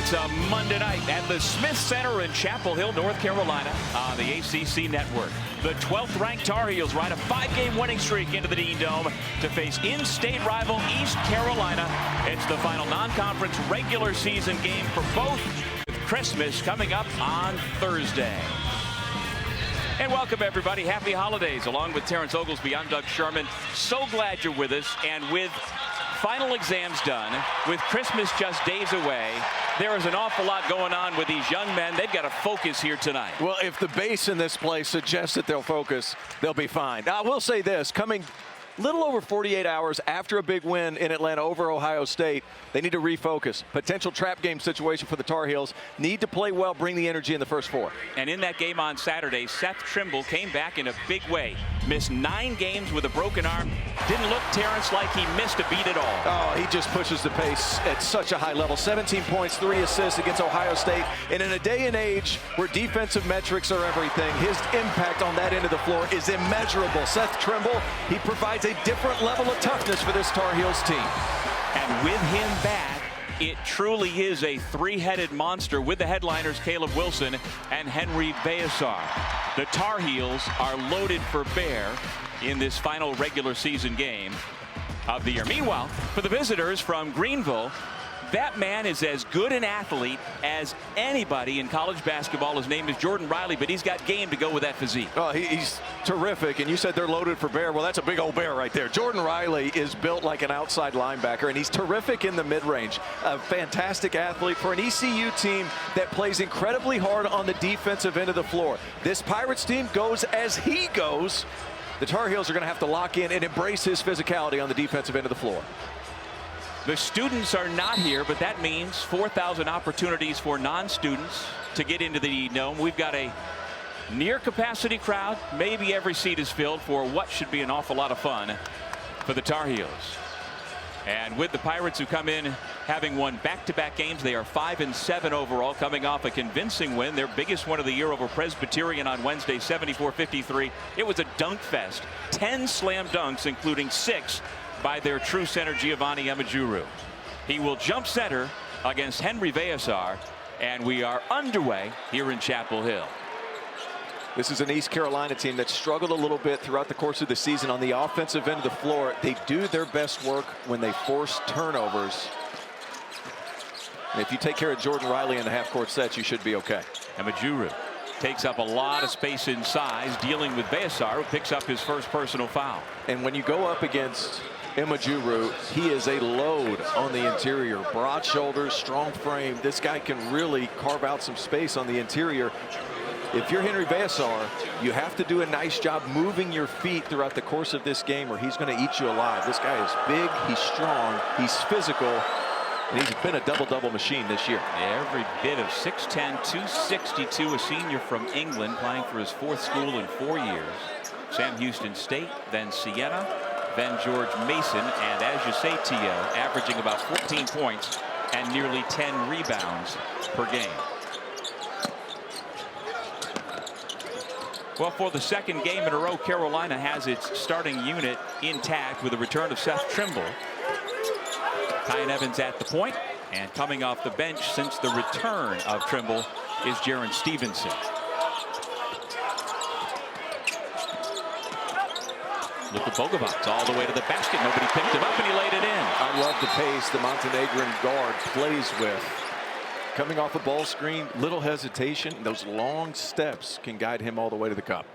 It's a Monday night at the Smith Center in Chapel Hill, North Carolina on the ACC Network. The 12th ranked Tar Heels ride a 5-game winning streak into the Dean Dome to face in-state rival East Carolina. It's the final non-conference regular season game for both, with Christmas coming up on Thursday. And welcome, everybody. Happy holidays. Along with Terrence Oglesby, I'm Doug Sherman. So glad you're with us. And with final exams done, with Christmas just days away, there is an awful lot going on with these young men. They've got to focus here tonight. Well, if the base in this place suggests that they'll focus, they'll be fine. Now, I will say this, coming little over 48 hours after a big win in Atlanta over Ohio State, they need to refocus. Potential trap game situation for the Tar Heels. Need to play well, bring the energy in the first four. And in that game on Saturday, Seth Trimble came back in a big way. Missed 9 games with a broken arm. Didn't look, Terrence, like he missed a beat at all. Oh, he just pushes the pace at such a high level. 17 points, 3 assists against Ohio State. And in a day and age where defensive metrics are everything, his impact on that end of the floor is immeasurable. Seth Trimble, he provides a different level of toughness for this Tar Heels team. And with him back, it truly is a three-headed monster with the headliners Caleb Wilson and Henry Veasar. The Tar Heels are loaded for bear in this final regular season game of the year. Meanwhile, for the visitors from Greenville, that man is as good an athlete as anybody in college basketball. His name is Jordan Riley, but he's got game to go with that physique. Oh, he's terrific. And you said they're loaded for bear. Well, that's a big old bear right there. Jordan Riley is built like an outside linebacker, and he's terrific in the mid-range. A fantastic athlete for an ECU team that plays incredibly hard on the defensive end of the floor. This Pirates team goes as he goes. The Tar Heels are going to have to lock in and embrace his physicality on the defensive end of the floor. The students are not here, but that means 4,000 opportunities for non-students to get into the Dome. We've got a near capacity crowd. Maybe every seat is filled for what should be an awful lot of fun for the Tar Heels. And with the Pirates, who come in having won back-to-back games, they are 5-7 overall, coming off a convincing win, their biggest one of the year over Presbyterian on Wednesday, 74-53. It was a dunk fest. 10 slam dunks, including 6 by their true center Giovanni Emejuru. He will jump center against Henry Veasar, and we are underway here in Chapel Hill. This is an East Carolina team that struggled a little bit throughout the course of the season on the offensive end of the floor. They do their best work when they force turnovers. And if you take care of Jordan Riley in the half-court sets, you should be okay. Emejuru takes up a lot of space inside, dealing with Veasar, who picks up his first personal foul. And when you go up against Emejuru, he is a load on the interior. Broad shoulders, strong frame. This guy can really carve out some space on the interior. If you're Henry Veasar, you have to do a nice job moving your feet throughout the course of this game, or he's going to eat you alive. This guy is big, he's strong, he's physical, and he's been a double-double machine this year. Every bit of 6'10", 262, a senior from England, playing for his 4th school in 4 years. Sam Houston State, then Siena, then George Mason, and as you say, T.O., averaging about 14 points and nearly 10 rebounds per game. Well, for the second game in a row, Carolina has its starting unit intact with the return of Seth Trimble. Tyon Evans at the point, and coming off the bench since the return of Trimble is Jaron Stevenson. Luka Bogovac all the way to the basket. Nobody picked him up, and he laid it in. I love the pace the Montenegrin guard plays with. Coming off a ball screen, little hesitation. Those long steps can guide him all the way to the cup.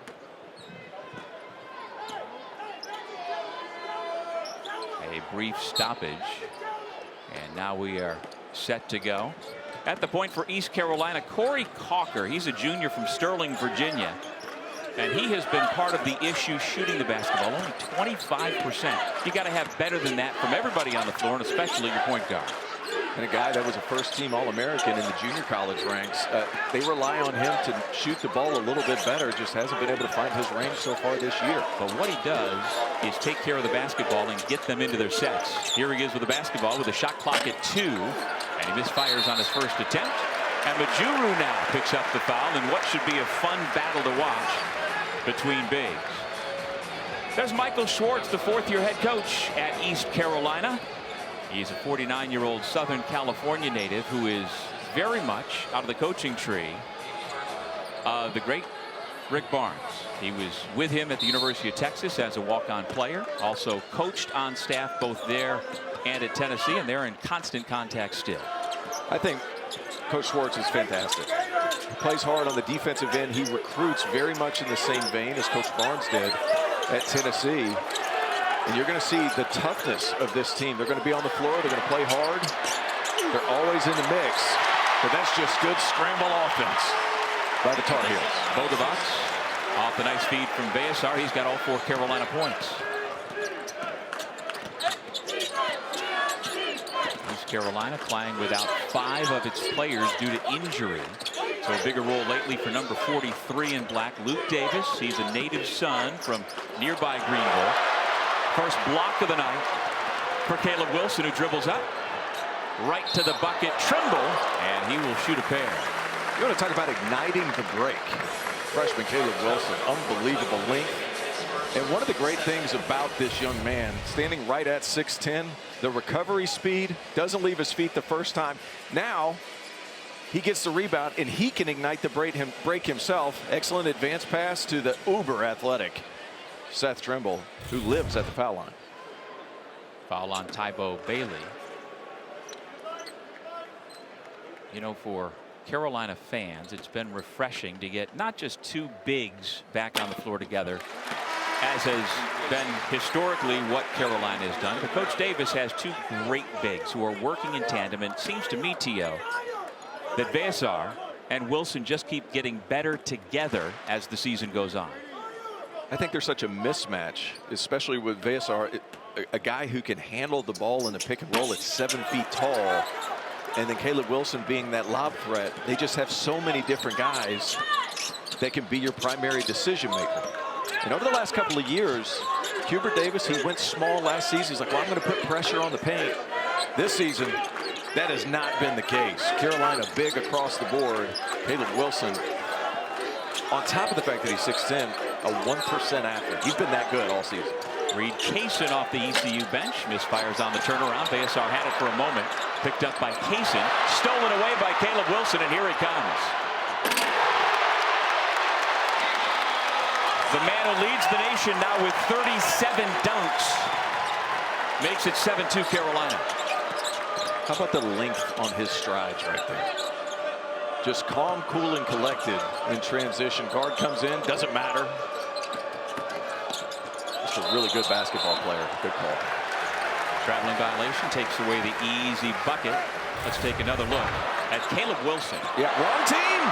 A brief stoppage, and now we are set to go. At the point for East Carolina, Corey Cocker. He's a junior from Sterling, Virginia. And he has been part of the issue shooting the basketball, only 25%. You got to have better than that from everybody on the floor, and especially your point guard. And a guy that was a first-team All-American in the junior college ranks. They rely on him to shoot the ball a little bit better. Just hasn't been able to find his range so far this year. But what he does is take care of the basketball and get them into their sets. Here he is with the basketball with a shot clock at 2. And he misfires on his first attempt. And Emejuru now picks up the foul in what should be a fun battle to watch between bigs. There's Michael Schwartz, the 4th-year head coach at East Carolina. He's a 49-year-old Southern California native who is very much out of the coaching tree of the great Rick Barnes. He was with him at the University of Texas as a walk-on player, also coached on staff both there and at Tennessee, and they're in constant contact still. I think Coach Schwartz is fantastic. He plays hard on the defensive end. He recruits very much in the same vein as Coach Barnes did at Tennessee. And you're going to see the toughness of this team. They're going to be on the floor. They're going to play hard. They're always in the mix. But that's just good scramble offense by the Tar Heels. Bogovac off the nice feed from Beassar. He's got all 4 Carolina points. East Carolina playing without 5 of its players due to injury. So a bigger role lately for number 43 in black, Luke Davis. He's a native son from nearby Greenville. First block of the night for Caleb Wilson, who dribbles up right to the bucket. Trimble, and he will shoot a pair. You want to talk about igniting the break. Freshman Caleb Wilson, unbelievable length. And one of the great things about this young man, standing right at 6'10", the recovery speed, doesn't leave his feet the first time. Now he gets the rebound and he can ignite the break himself. Excellent advance pass to the uber athletic Seth Trimble, who lives at the foul line. Foul on Tybo Bailey. You know, for Carolina fans, it's been refreshing to get not just 2 bigs back on the floor together, as has been historically what Carolina has done, but Coach Davis has 2 great bigs who are working in tandem, and it seems to me, T.O., that Beassar and Wilson just keep getting better together as the season goes on. I think there's such a mismatch, especially with Beassar, a guy who can handle the ball in the pick and roll at 7 feet tall. And then Caleb Wilson being that lob threat. They just have so many different guys that can be your primary decision maker. And over the last couple of years, Hubert Davis, he went small last season. He's like, well, I'm going to put pressure on the paint. This season, that has not been the case. Carolina big across the board. Caleb Wilson, on top of the fact that he's 6'10", a 1% athlete. He's been that good all season. Reed Kaysen off the ECU bench. Misfires on the turnaround. Beassar had it for a moment. Picked up by Kaysen. Stolen away by Caleb Wilson, and here he comes. The man who leads the nation now with 37 dunks makes it 7-2 Carolina. How about the length on his strides right there? Just calm, cool, and collected in transition. Guard comes in, doesn't matter. Just a really good basketball player. Good call. Traveling violation takes away the easy bucket. Let's take another look at Caleb Wilson. Yeah, wrong team.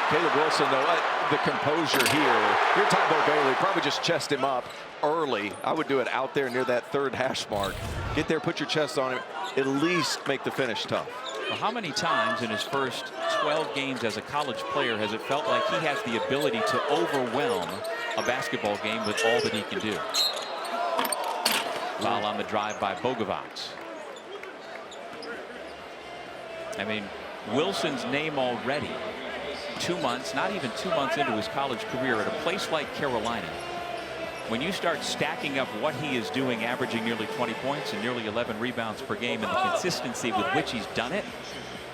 Caleb Wilson, though, the composure here. Here, Tybo Bailey probably just chest him up early. I would do it out there near that 3rd hash mark. Get there, put your chest on him, at least make the finish tough. Well, how many times in his first 12 games as a college player has it felt like he has the ability to overwhelm a basketball game with all that he can do? Foul on the drive by Bogovac. I mean, Wilson's name already 2 months, not even 2 months into his college career at a place like Carolina. When you start stacking up what he is doing, averaging nearly 20 points and nearly 11 rebounds per game, and the consistency with which he's done it,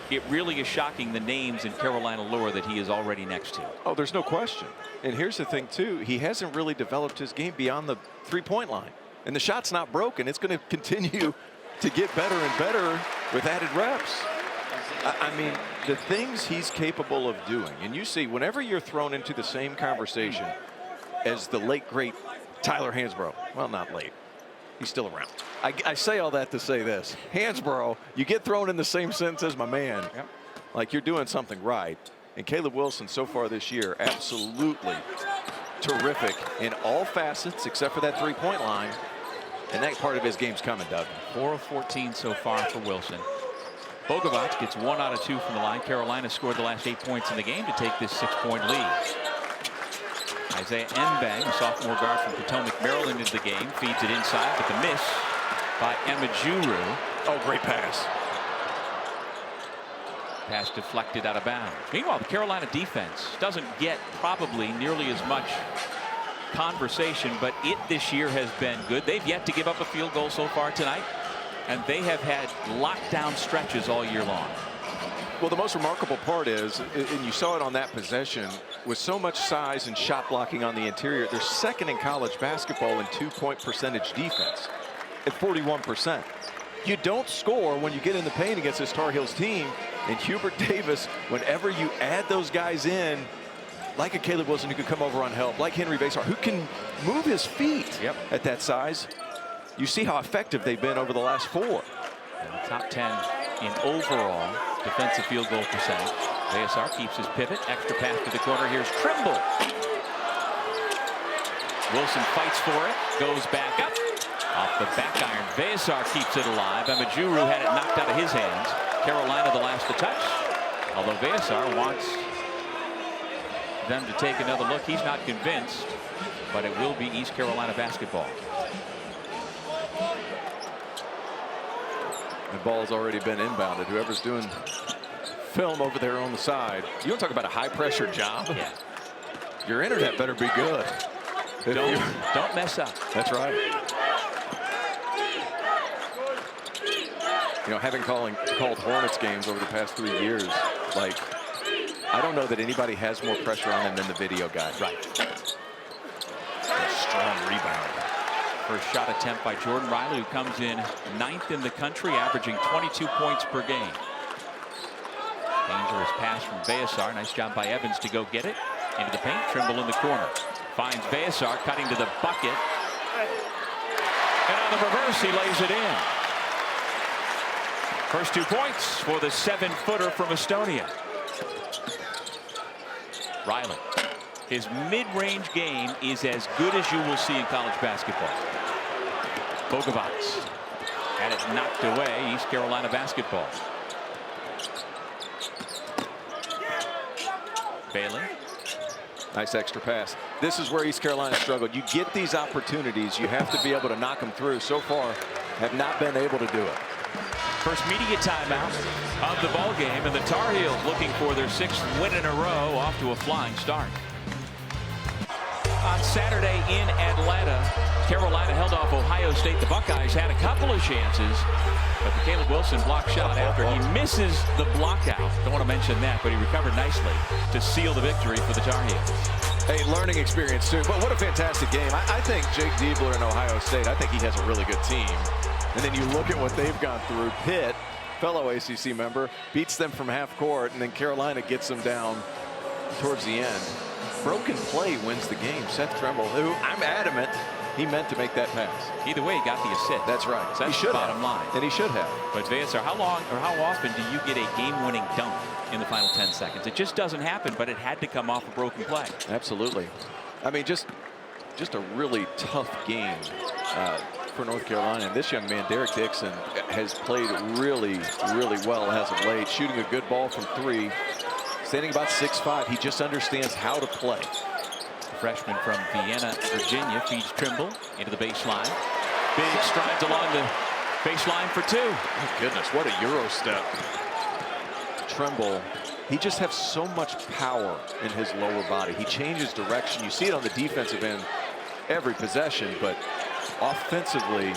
it really is shocking the names in Carolina lore that he is already next to. Oh, there's no question. And here's the thing, too. He hasn't really developed his game beyond the 3-point line. And the shot's not broken. It's going to continue to get better and better with added reps. I mean, the things he's capable of doing. And you see, whenever you're thrown into the same conversation as the late, great Tyler Hansbrough. Well, not late. He's still around. I say all that to say this. Hansbrough, you get thrown in the same sentence as my man. Yep. Like you're doing something right. And Caleb Wilson so far this year, absolutely terrific in all facets except for that 3-point line. And that part of his game's coming, Doug. 4 of 14 so far for Wilson. Bogovac gets 1 out of 2 from the line. Carolina scored the last 8 points in the game to take this 6-point lead. Isaiah Mbang, a sophomore guard from Potomac, Maryland, into the game. Feeds it inside, but the miss by Emejuru. Oh, great pass. Pass deflected out of bounds. Meanwhile, the Carolina defense doesn't get probably nearly as much conversation, but it this year has been good. They've yet to give up a field goal so far tonight, and they have had lockdown stretches all year long. Well, the most remarkable part is, and you saw it on that possession, with so much size and shot blocking on the interior, they're second in college basketball in 2-point percentage defense at 41%. You don't score when you get in the paint against this Tar Heels team. And Hubert Davis, whenever you add those guys in, like a Caleb Wilson who can come over on help, like Henry Basar, who can move his feet at that size, you see how effective they've been over the last 4. Top 10 in overall defensive field goal percentage. Basar keeps his pivot. Extra pass to the corner. Here's Trimble. Wilson fights for it. Goes back up. Off the back iron. Basar keeps it alive. Amajuru had it knocked out of his hands. Carolina the last to touch. Although Basar wants them to take another look. He's not convinced, but it will be East Carolina basketball. The ball's already been inbounded. Whoever's doing film over there on the side. You want to talk about a high pressure job? Yeah. Your internet better be good. Don't mess up. That's right. You know, having called Hornets games over the past 3 years, like, I don't know that anybody has more pressure on them than the video guy. Right. A strong rebound. First shot attempt by Jordan Riley, who comes in 9th in the country, averaging 22 points per game. Dangerous pass from Basar. Nice job by Evans to go get it. Into the paint. Trimble in the corner. Finds Basar cutting to the bucket. And on the reverse, he lays it in. First 2 points for the 7-footer from Estonia. Riley. His mid-range game is as good as you will see in college basketball. Bogovac had it knocked away. East Carolina basketball. Bailey. Nice extra pass. This is where East Carolina struggled. You get these opportunities, you have to be able to knock them through. So far, have not been able to do it. First media timeout of the ball game, and the Tar Heels looking for their 6th win in a row, off to a flying start. On Saturday in Atlanta, Carolina held off Ohio State. The Buckeyes had a couple of chances, but the Caleb Wilson block shot after he misses the block out. Don't want to mention that, but he recovered nicely to seal the victory for the Tar Heels. Hey, learning experience too, but what a fantastic game. I think Jake Diebler in Ohio State, I think he has a really good team. And then you look at what they've gone through. Pitt, fellow ACC member, beats them from half court, and then Carolina gets them down towards the end. Broken play wins the game. Seth Trimble, who I'm adamant he meant to make that pass. Either way, he got the assist. That's right. So that's the bottom line. And he should have. But Basar, how long or how often do you get a game-winning dunk in the final 10 seconds? It just doesn't happen, but it had to come off a broken play. Absolutely. I mean, just a really tough game for North Carolina. And this young man, Derek Dixon, has played really, really well as of late, shooting a good ball from 3. Standing about 6'5", he just understands how to play. Freshman from Vienna, Virginia, feeds Trimble into the baseline. Big strides along the baseline for 2. My goodness, what a Euro step. Trimble, he just has so much power in his lower body. He changes direction. You see it on the defensive end every possession, but offensively,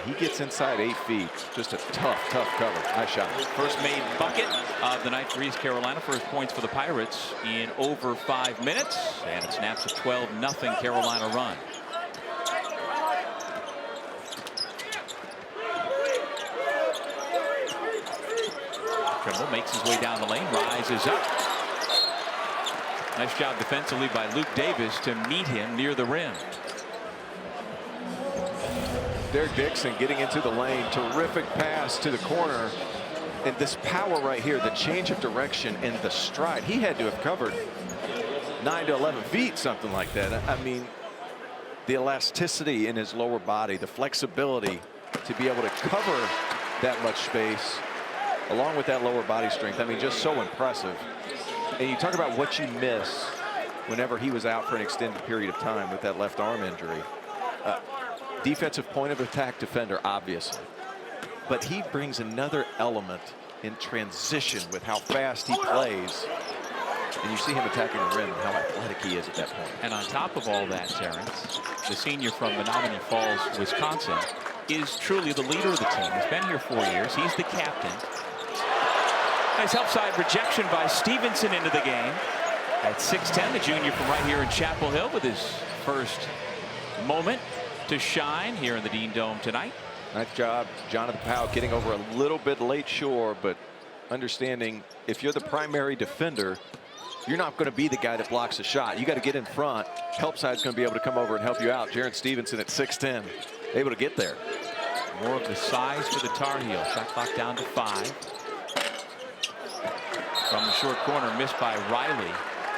he gets inside 8 feet. Just a tough cover. Nice shot. First made bucket of the night for East Carolina. First points for the Pirates in over 5 minutes. And it snaps a 12-0 Carolina run. Trimble makes his way down the lane, rises up. Nice job defensively by Luke Davis to meet him near the rim. Derek Dixon getting into the lane. Terrific pass to the corner. And this power right here, the change of direction and the stride. He had to have covered 9 to 11 feet, something like that. I mean, the elasticity in his lower body, the flexibility to be able to cover that much space, along with that lower body strength. I mean, just so impressive. And you talk about what you miss whenever he was out for an extended period of time with that left arm injury. Defensive point of attack defender, obviously. But he brings another element in transition with how fast he plays. And you see him attacking the rim and how athletic he is at that point. And on top of all that, Terrence, the senior from Menominee Falls, Wisconsin, is truly the leader of the team. He's been here 4 years. He's the captain. Nice help side rejection by Stevenson into the game. At 6'10", the junior from right here in Chapel Hill with his first moment to shine here in the Dean Dome tonight. Nice job, Jonathan Powell, getting over a little bit late, sure, but understanding if you're the primary defender, you're not going to be the guy that blocks a shot. You got to get in front. Help side's going to be able to come over and help you out. Jaron Stevenson at 6'10", able to get there. More of the size for the Tar Heels. Shot clock down to 5. From the short corner, missed by Riley.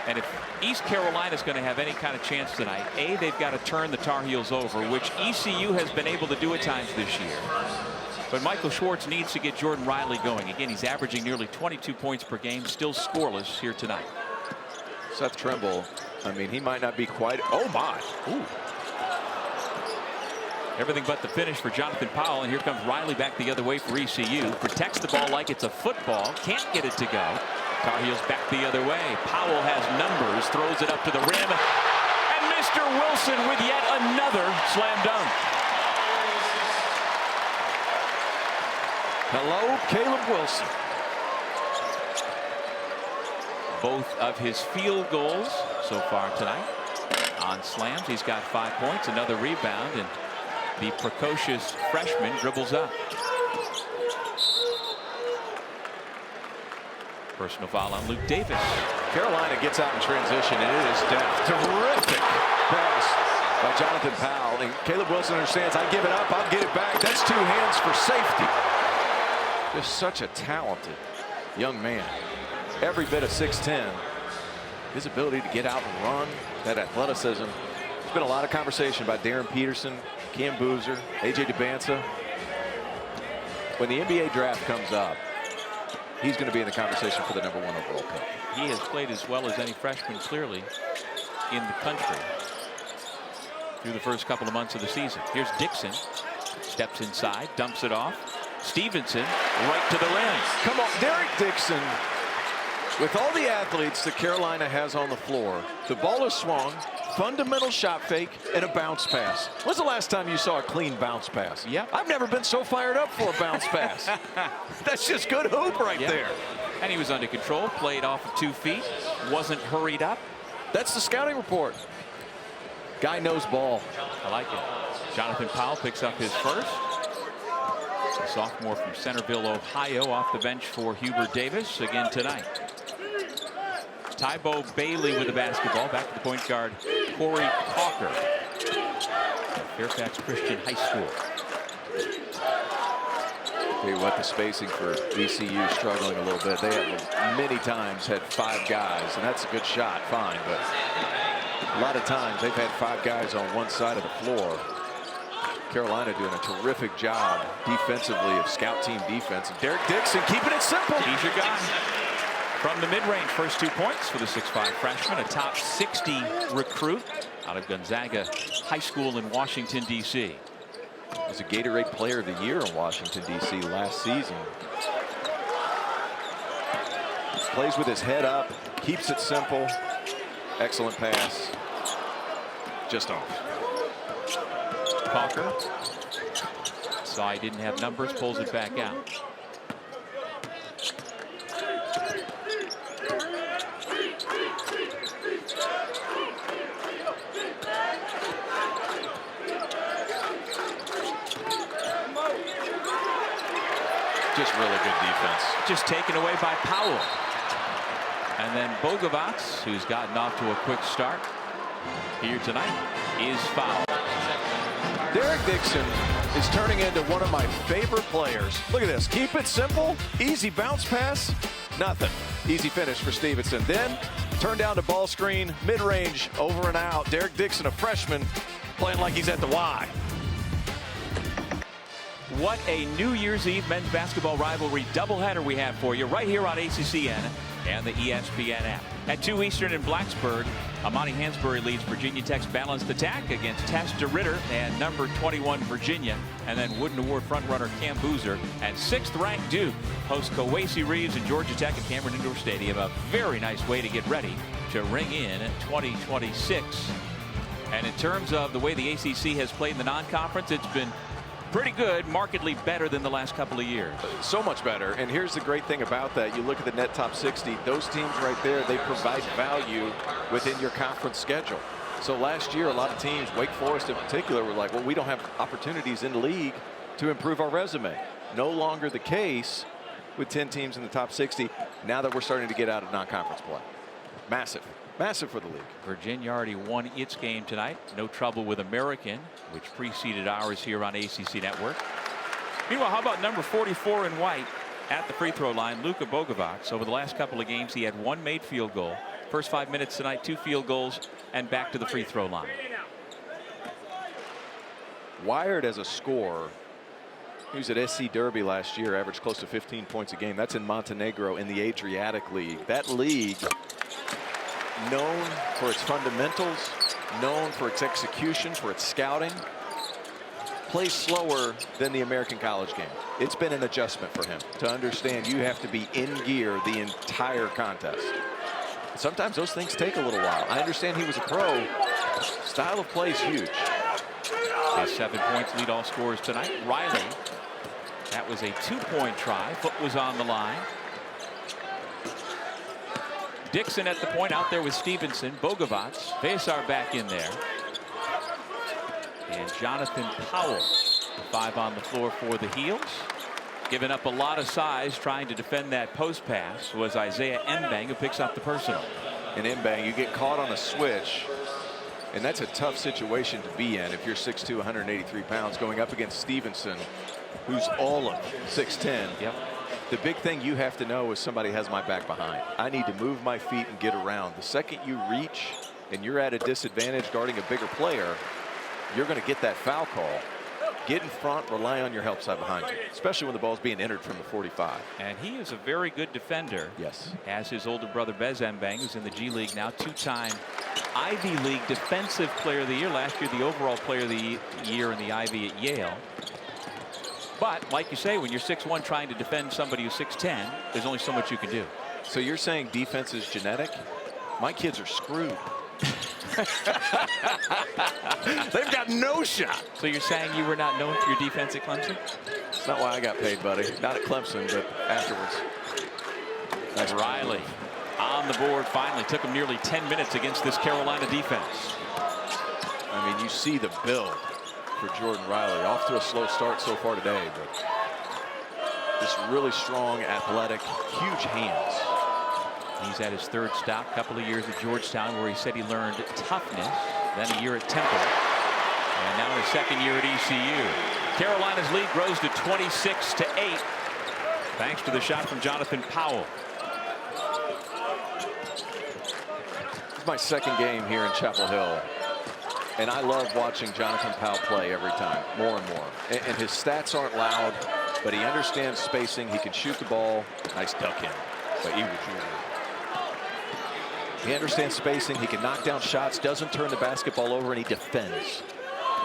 And if East Carolina's going to have any kind of chance tonight, A, they've got to turn the Tar Heels over, which ECU has been able to do at times this year. But Michael Schwartz needs to get Jordan Riley going. Again, he's averaging nearly 22 points per game, still scoreless here tonight. Seth Trimble, I mean, he might not be quite. Oh, my. Ooh. Everything but the finish for Jonathan Powell. And here comes Riley back the other way for ECU. Protects the ball like it's a football. Can't get it to go. Tar Heels back the other way. Powell has numbers. Throws it up to the rim. And Mr. Wilson with yet another slam dunk. Hello, Caleb Wilson. Both of his field goals so far tonight on slams. He's got 5 points, another rebound, and the precocious freshman dribbles up. Personal foul on Luke Davis. Carolina gets out in transition, and it is depth. Terrific pass by Jonathan Powell. And Caleb Wilson understands, I give it up, I'll get it back. That's 2 hands for safety. Just such a talented young man. Every bit of 6'10". His ability to get out and run, that athleticism. There's been a lot of conversation about Darren Peterson, Cam Boozer, A.J. Dubbanza. When the NBA draft comes up, he's going to be in the conversation for the #1 overall pick. He has played as well as any freshman, clearly, in the country through the first couple of months of the season. Here's Dixon. Steps inside, dumps it off. Stevenson right to the rim. Come on, Derek Dixon. With all the athletes that Carolina has on the floor, the ball is swung, fundamental shot fake, and a bounce pass. When's the last time you saw a clean bounce pass? Yep. I've never been so fired up for a bounce pass. That's just good hoop right there. And he was under control, played off of 2 feet, wasn't hurried up. That's the scouting report. Guy knows ball. I like it. Jonathan Powell picks up his first. A sophomore from Centerville, Ohio, off the bench for Hubert Davis again tonight. Tybo Bailey with the basketball. Back to the point guard, Corey Hawker. Fairfax Christian High School. Tell you what, the spacing for ECU struggling a little bit. They have many times had 5 guys, and that's a good shot, fine, but a lot of times they've had 5 guys on one side of the floor. Carolina doing a terrific job defensively of scout team defense. And Derek Dixon keeping it simple. He's your guy. From the mid-range, first 2 points for the 6'5" freshman, a top 60 recruit out of Gonzaga High School in Washington, D.C. Was a Gatorade Player of the Year in Washington, D.C. last season. Plays with his head up, keeps it simple. Excellent pass. Just off. Hawker saw he didn't have numbers, pulls it back out. Just really good defense. Just taken away by Powell. And then Bogovac, who's gotten off to a quick start here tonight, is fouled. Derek Dixon is turning into one of my favorite players. Look at this. Keep it simple. Easy bounce pass. Nothing. Easy finish for Stevenson. Then turn down to ball screen, mid-range, over and out. Derek Dixon, a freshman, playing like he's at the Y. What a New Year's Eve men's basketball rivalry doubleheader we have for you right here on ACCN and the ESPN app. At 2 Eastern in Blacksburg, Amani Hansberry leads Virginia Tech's balanced attack against Tess DeRitter and number 21 Virginia. And then Wooden Award frontrunner Cam Boozer and 6th-ranked Duke host Cowacy Reeves and Georgia Tech at Cameron Indoor Stadium. A very nice way to get ready to ring in 2026. And in terms of the way the ACC has played in the non-conference, it's been pretty good, markedly better than the last couple of years. So much better. And here's the great thing about that. You look at the net top 60, those teams right there, they provide value within your conference schedule. So last year, a lot of teams, Wake Forest in particular, were like, well, we don't have opportunities in the league to improve our resume. No longer the case with 10 teams in the top 60 now that we're starting to get out of non-conference play. Massive. Massive for the league. Virginia already won its game tonight. No trouble with American, which preceded ours here on ACC Network. Meanwhile, how about number 44 in white at the free throw line, Luka Bogovac. Over the last couple of games, he had 1 made field goal. First 5 minutes tonight, 2 field goals, and back to the free throw line. Wired as a scorer. He was at SC Derby last year, averaged close to 15 points a game. That's in Montenegro in the Adriatic League. That league, known for its fundamentals, known for its execution, for its scouting, plays slower than the American college game. It's been an adjustment for him to understand you have to be in gear the entire contest. Sometimes those things take a little while. I understand he was a pro. Style of play is huge. His 7 points lead all scorers tonight. Riley, that was a 2-point try. Foot was on the line. Dixon at the point, out there with Stevenson. Bogovac, Vesar back in there. And Jonathan Powell, 5 on the floor for the Heels. Giving up a lot of size, trying to defend that post pass was Isaiah Mbang, who picks up the personal. And Mbang, you get caught on a switch, and that's a tough situation to be in if you're 6'2", 183 pounds, going up against Stevenson, who's all of 6'10". Yep. The big thing you have to know is somebody has my back behind. I need to move my feet and get around. The second you reach and you're at a disadvantage guarding a bigger player, you're going to get that foul call. Get in front, rely on your help side behind you, especially when the ball's being entered from the 45. And he is a very good defender. Yes. As his older brother Bez Mbang, who's in the G League now, 2-time Ivy League Defensive Player of the Year. Last year, the overall Player of the Year in the Ivy at Yale. But like you say, when you're 6'1", trying to defend somebody who's 6'10", there's only so much you can do. So you're saying defense is genetic? My kids are screwed. They've got no shot. So you're saying you were not known for your defense at Clemson? It's not why I got paid, buddy. Not at Clemson, but afterwards. That's Riley on the board finally. Took him nearly 10 minutes against this Carolina defense. I mean, you see the build for Jordan Riley. Off to a slow start so far today, but just really strong, athletic, huge hands. He's at his 3rd stop, couple of years at Georgetown, where he said he learned toughness. Then a year at Temple, and now his 2nd year at ECU. Carolina's lead grows to 26-8, thanks to the shot from Jonathan Powell. This is my 2nd game here in Chapel Hill, and I love watching Jonathan Powell play every time, more and more. And his stats aren't loud, but he understands spacing. He can shoot the ball. Nice duck in by Iwuchukwu. He understands spacing. He can knock down shots, doesn't turn the basketball over, and he defends.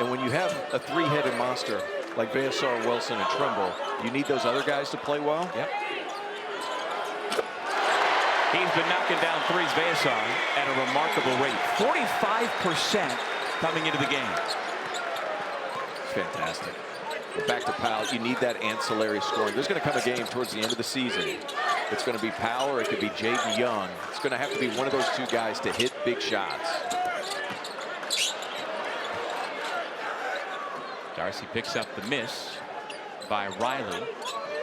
And when you have a 3-headed monster like Vesar, Wilson, and Trimble, you need those other guys to play well. Yep. He's been knocking down threes, Vesar, at a remarkable rate. 45% coming into the game. It's fantastic. But back to Powell, you need that ancillary scoring. There's going to come a game towards the end of the season. It's going to be Powell or it could be Jaden Young. It's going to have to be one of those 2 guys to hit big shots. Darcy picks up the miss by Riley.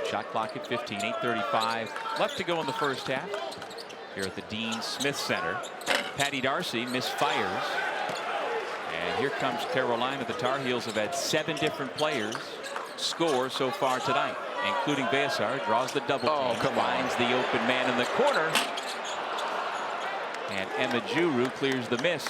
Shot clock at 15, 8:35 left to go in the first half. Here at the Dean Smith Center. Patty Darcy misfires. And here comes Carolina. The Tar Heels have had 7 different players score so far tonight, including Vesar. Draws the double team, finds the open man in the corner, and Emejuru clears the miss.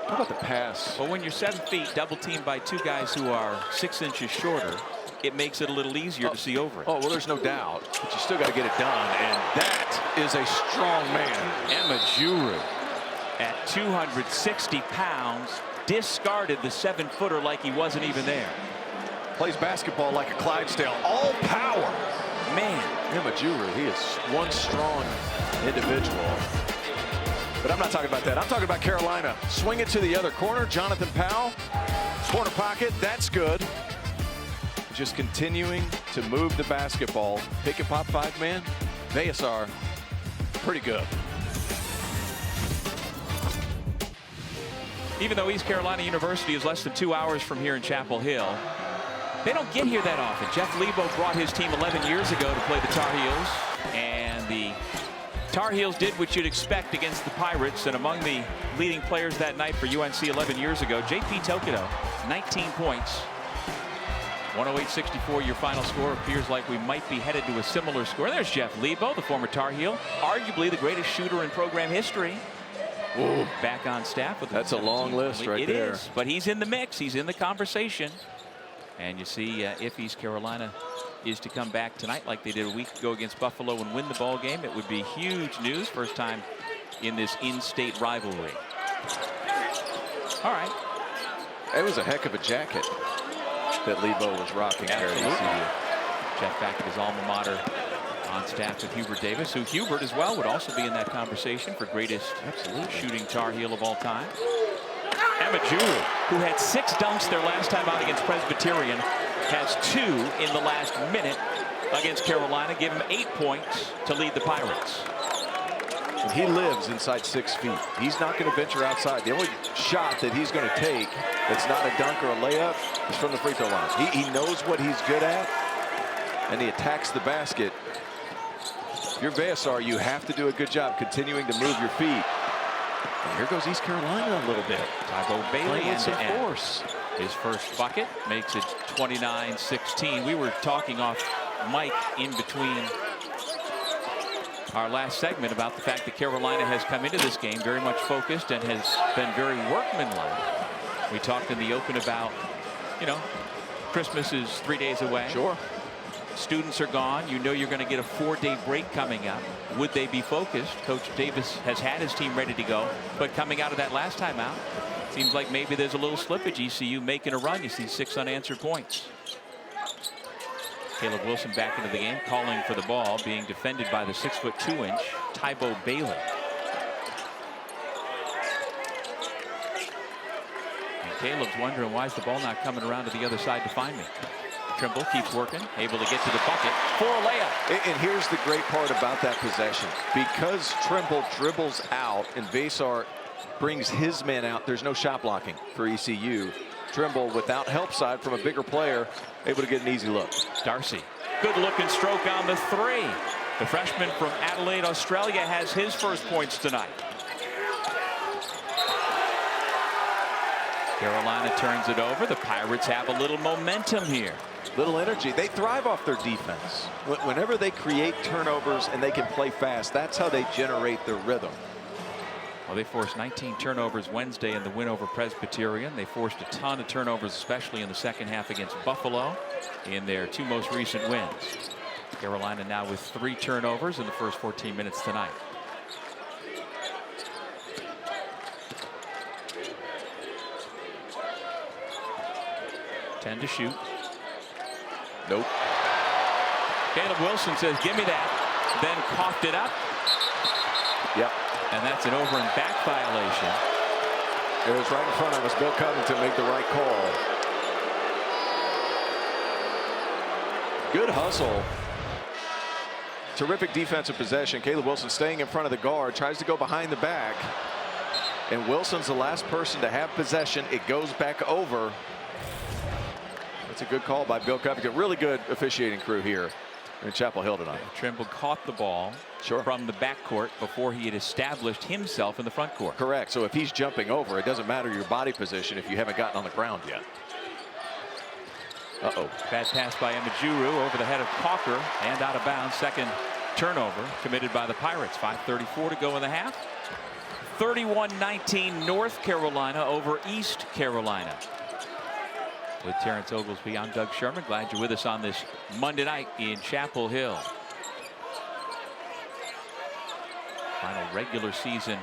How about the pass? Well, when you're 7 feet, double teamed by 2 guys who are 6 inches shorter, it makes it a little easier to see over it. Oh, well, there's no doubt, but you still got to get it done, and that is a strong man. Emejuru, at 260 pounds, discarded the 7-footer like he wasn't even there. Plays basketball like a Clydesdale. All power. Man. Emejuru, he is one strong individual. But I'm not talking about that. I'm talking about Carolina. Swing it to the other corner. Jonathan Powell. Corner pocket. That's good. just continuing to move the basketball. Pick and pop 5-man. Veasar, pretty good. Even though East Carolina University is less than 2 hours from here in Chapel Hill, they don't get here that often. Jeff Lebo brought his team 11 years ago to play the Tar Heels, and the Tar Heels did what you'd expect against the Pirates. And among the leading players that night for UNC 11 years ago, J.P. Tokido, 19 points. 108-64 your final score. Appears like we might be headed to a similar score. There's Jeff Lebo, the former Tar Heel, arguably the greatest shooter in program history. Ooh. Back on staff with that's a long list right there. It is, but he's in the mix. He's in the conversation. And you see if East Carolina is to come back tonight like they did a week ago against Buffalo and win the ball game, it would be huge news. First time in this in-state rivalry. All right. It was a heck of a jacket that Lebo was rocking there. Jeff back at his alma mater, on staff with Hubert Davis, who Hubert as well would also be in that conversation for greatest shooting Tar Heel of all time. Emma Juru, who had 6 dunks their last time out against Presbyterian, has 2 in the last minute against Carolina, give him 8 points to lead the Pirates. And he lives inside 6 feet. He's not going to venture outside. The only shot that he's going to take that's not a dunk or a layup is from the free throw line. He knows what he's good at, and he attacks the basket. If you're Veasar, you have to do a good job continuing to move your feet. And here goes East Carolina a little bit. Tybo Bailey with some end-to-end. force. His first bucket makes it 29-16. We were talking off mic in between our last segment about the fact that Carolina has come into this game very much focused and has been very workmanlike. We talked in the open about, you know, Christmas is 3 days away. Sure. Students are gone. You know you're going to get a 4-day break coming up. Would they be focused? Coach Davis has had his team ready to go, but coming out of that last time out, seems like maybe there's a little slippage. ECU making a run. You see 6 unanswered points. Caleb Wilson back into the game, calling for the ball, being defended by the 6'2" Tybo Bailey. And Caleb's wondering, why is the ball not coming around to the other side to find me? Trimble keeps working, able to get to the bucket for a layup. And here's the great part about that possession. Because Trimble dribbles out and Veasar brings his man out, there's no shot blocking for ECU. Trimble, without help side from a bigger player, able to get an easy look. Darcy, good looking stroke on the 3. The freshman from Adelaide, Australia, has his first points tonight. Carolina turns it over. The Pirates have a little momentum here. Little energy. They thrive off their defense. Whenever they create turnovers and they can play fast, that's how they generate their rhythm. Well, they forced 19 turnovers Wednesday in the win over Presbyterian. They forced a ton of turnovers, especially in the second half against Buffalo in their 2 most recent wins. Carolina now with 3 turnovers in the first 14 minutes tonight. To shoot. Nope. Caleb Wilson says, give me that. Then coughed it up. Yep. And that's an over and back violation. It was right in front of us. Bill Covington made the right call. Good hustle. Terrific defensive possession. Caleb Wilson staying in front of the guard, tries to go behind the back. And Wilson's the last person to have possession. It goes back over. It's a good call by Bill Covington. Really good officiating crew here in Chapel Hill tonight. Trimble caught the ball from the backcourt before he had established himself in the front court. Correct. So if he's jumping over, it doesn't matter your body position if you haven't gotten on the ground yet. Uh-oh. Bad pass by Emma Juru over the head of Calker and out of bounds. Second turnover committed by the Pirates. 5:34 to go in the half. 31-19 North Carolina over East Carolina. With Terrence Oglesby, I'm Doug Sherman. Glad you're with us on this Monday night in Chapel Hill. Final regular season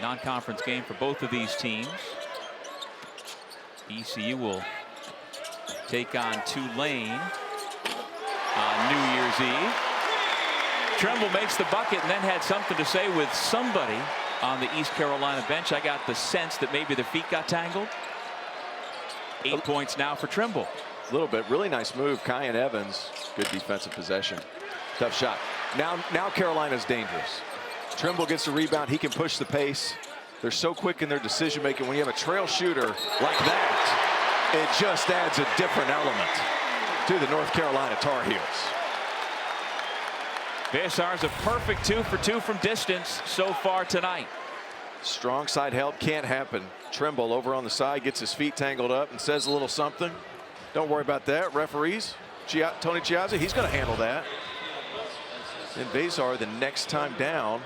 non-conference game for both of these teams. ECU will take on Tulane on New Year's Eve. Trimble makes the bucket and then had something to say with somebody on the East Carolina bench. I got the sense that maybe their feet got tangled. 8 points now for Trimble. little bit. Really nice move. Kyan Evans, good defensive possession. Tough shot. Now Carolina's dangerous. Trimble gets the rebound. He can push the pace. They're so quick in their decision making. When you have a trail shooter like that, it just adds a different element to the North Carolina Tar Heels. Veasar's a perfect 2 for 2 from distance so far tonight. Strong side help can't happen. Trimble over on the side gets his feet tangled up and says a little something. Don't worry about that. Referees, Tony Chiazza, he's going to handle that. And Veasar, the next time down,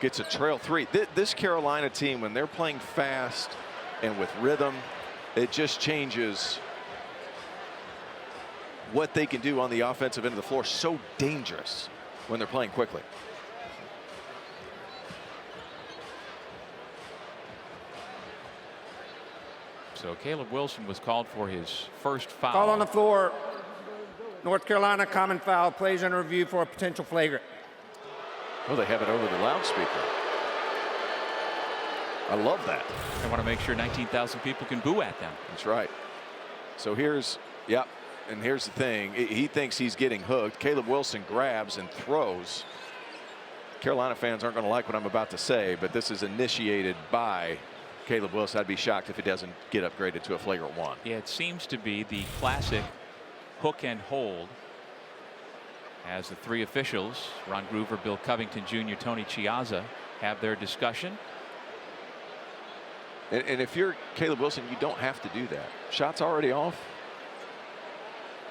gets a trail 3. This Carolina team, when they're playing fast and with rhythm, it just changes what they can do on the offensive end of the floor. So dangerous when they're playing quickly. So Caleb Wilson was called for his first foul. Foul on the floor. North Carolina common foul. Plays under review for a potential flagrant. Oh, they have it over the loudspeaker. I love that. I want to make sure 19,000 people can boo at them. That's right. So here's, yep. And here's the thing. He thinks he's getting hooked. Caleb Wilson grabs and throws. Carolina fans aren't going to like what I'm about to say, but this is initiated by Caleb Wilson. I'd be shocked if it doesn't get upgraded to a flagrant 1. Yeah, it seems to be the classic hook and hold as the 3 officials, Ron Groover, Bill Covington Jr., Tony Chiazza, have their discussion. And if you're Caleb Wilson, you don't have to do that. Shot's already off.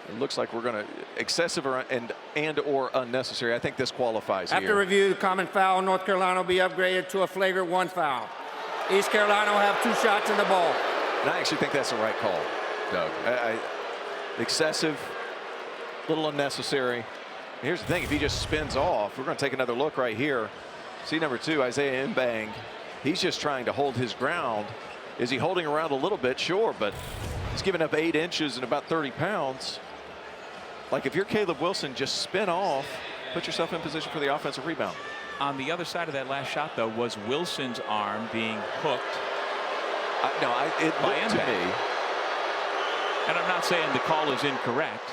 It looks like we're going to excessive or unnecessary. I think this qualifies After here. review, the common foul, North Carolina will be upgraded to a flagrant 1 foul. East Carolina will have 2 shots in the ball. And I actually think that's the right call, Doug. Excessive, little unnecessary. Here's the thing. If he just spins off, we're going to take another look right here. See number 2, Isaiah Mbang. He's just trying to hold his ground. Is he holding around a little bit? Sure, but he's giving up 8 inches and about 30 pounds. Like if you're Caleb Wilson, just spin off, put yourself in position for the offensive rebound. On the other side of that last shot, though, was Wilson's arm being hooked. It looked to me. And I'm not saying the call is incorrect,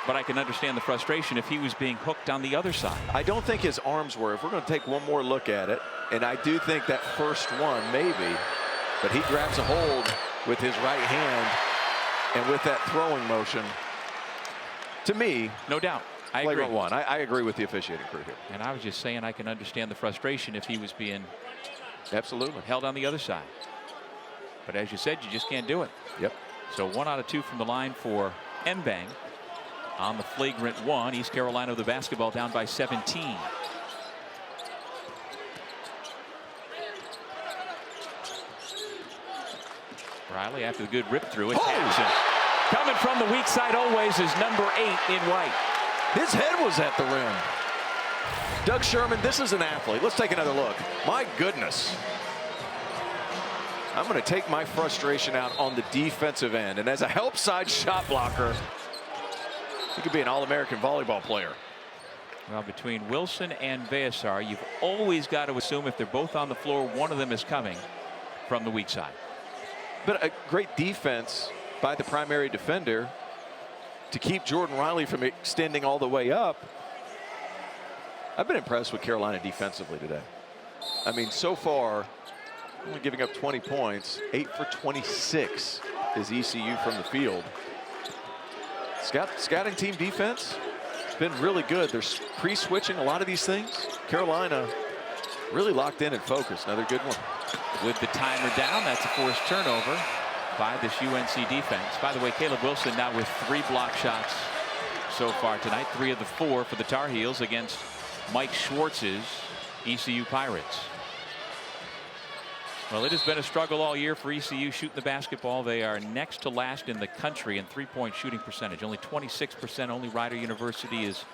but I can understand the frustration if he was being hooked on the other side. I don't think his arms were. If we're going to take one more look at it, and I do think that first one maybe, but he grabs a hold with his right hand and with that throwing motion. To me, no doubt. I agree. Flagrant 1. I agree with the officiating crew here. And I was just saying I can understand the frustration if he was being absolutely held on the other side. But as you said, you just can't do it. Yep. So 1 out of 2 from the line for Mbang on the flagrant 1. East Carolina with the basketball down by 17. Riley after the good rip through it. Coming from the weak side always is number 8 in white. His head was at the rim. Doug Sherman, this is an athlete. Let's take another look. My goodness. I'm going to take my frustration out on the defensive end. And as a help side shot blocker, he could be an All-American volleyball player. Well, between Wilson and Veasar, you've always got to assume if they're both on the floor, one of them is coming from the weak side. But a great defense by the primary defender to keep Jordan Riley from extending all the way up. I've been impressed with Carolina defensively today. I mean, so far, only giving up 20 points. 8 for 26 is ECU from the field. Scouting team defense has been really good. They're pre-switching a lot of these things. Carolina really locked in and focused. Another good one. With the timer down, that's a forced turnover by this UNC defense. By the way, Caleb Wilson now with 3 block shots so far tonight. 3 of the 4 for the Tar Heels against Mike Schwartz's ECU Pirates. Well, it has been a struggle all year for ECU shooting the basketball. They are next to last in the country in 3-point shooting percentage. Only 26%. Only Rider University is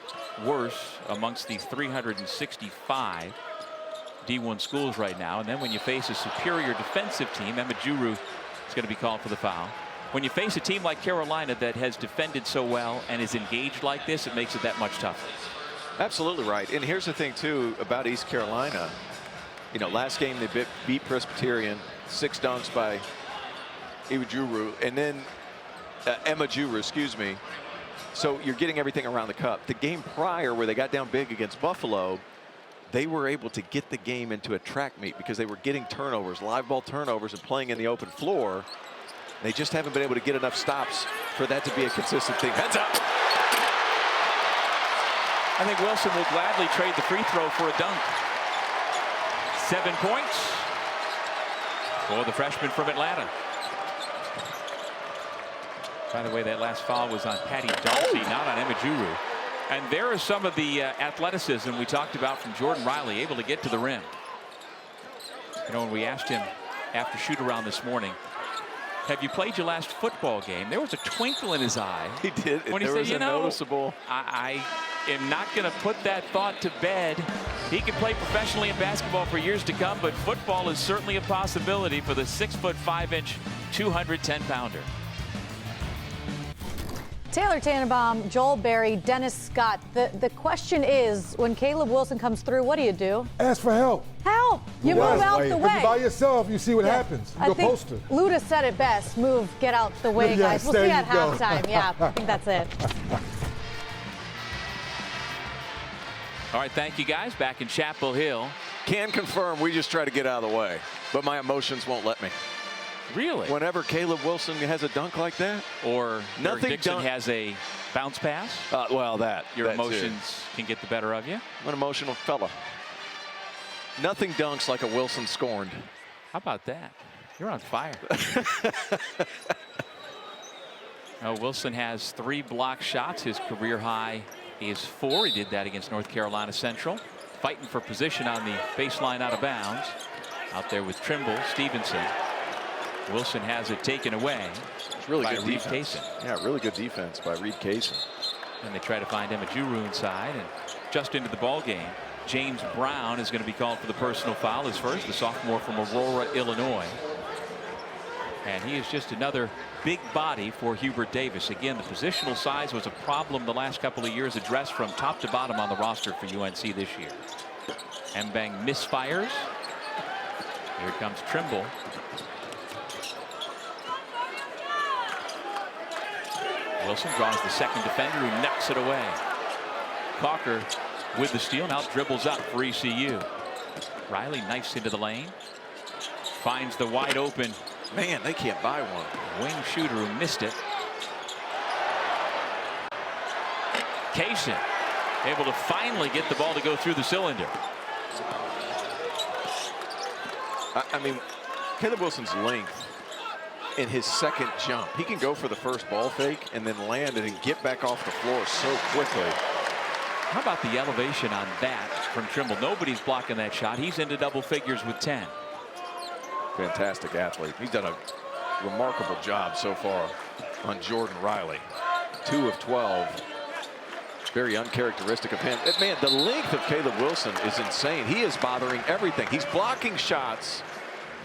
worse amongst the 365 D1 schools right now. And then when you face a superior defensive team, Emma Juru is going to be called for the foul. When you face a team like Carolina that has defended so well and is engaged like this, it makes it that much tougher. Absolutely right. And here's the thing, too, about East Carolina. You know, last game they beat Presbyterian, 6 dunks by Iwujuru. And then Emma Juru, excuse me. So you're getting everything around the cup. The game prior, where they got down big against Buffalo, they were able to get the game into a track meet because they were getting turnovers, live ball turnovers, and playing in the open floor. They just haven't been able to get enough stops for that to be a consistent thing. Heads up. I think Wilson will gladly trade the free throw for a dunk. 7 points for the freshman from Atlanta. By the way, that last foul was on Patty Darcy, not on Emma Juru. And there is some of the athleticism we talked about from Jordan Riley, able to get to the rim. You know, when we asked him after shoot-around this morning, have you played your last football game? There was a twinkle in his eye. He did. When he there said, was you a know, noticeable. I am not going to put that thought to bed. He could play professionally in basketball for years to come, but football is certainly a possibility for the 6'5", 210-pounder. Taylor Tannenbaum, Joel Berry, Dennis Scott. The question is, when Caleb Wilson comes through, what do you do? Ask for help. Help! You move out the way. If you're by yourself, you see what happens. You're I a think poster. Luda said it best. Move, get out the way, Yes, guys. We'll there see you at go. halftime. Yeah, I think that's it. All right, thank you, guys. Back in Chapel Hill. Can confirm we just try to get out of the way, but my emotions won't let me. Really? Whenever Caleb Wilson has a dunk like that, Or nothing Derek Dixon done- has a bounce pass. well, that Your that too. emotions can get the better of you. I'm an emotional fella. Nothing dunks like a Wilson scorned. How about that? You're on fire. Wilson has 3 block shots. His career high is 4. He did that against North Carolina Central. Fighting for position on the baseline out of bounds. Out there with Trimble, Stevenson. Wilson has it taken away. It's really by good Reed defense. Kaysen. Yeah, really good defense by Reed Kaysen. And they try to find Emma Juru inside, and just into the ball game. James Brown is going to be called for the personal foul, his first, the sophomore from Aurora, Illinois. And he is just another big body for Hubert Davis. Again, the positional size was a problem the last couple of years, addressed from top to bottom on the roster for UNC this year. Mbang misfires. Here comes Trimble. Wilson draws the second defender, who knocks it away. Cocker with the steal, now dribbles up for ECU. Riley knifes into the lane. Finds the wide open. Man, they can't buy one. Wing shooter who missed it. Kaysen able to finally get the ball to go through the cylinder. I mean, Caleb Wilson's length in his second jump. He can go for the first ball fake and then land it and get back off the floor so quickly. How about the elevation on that from Trimble? Nobody's blocking that shot. He's into double figures with 10. Fantastic athlete. He's done a remarkable job so far on Jordan Riley. 2 of 12. Very uncharacteristic of him. Man, the length of Caleb Wilson is insane. He is bothering everything. He's blocking shots,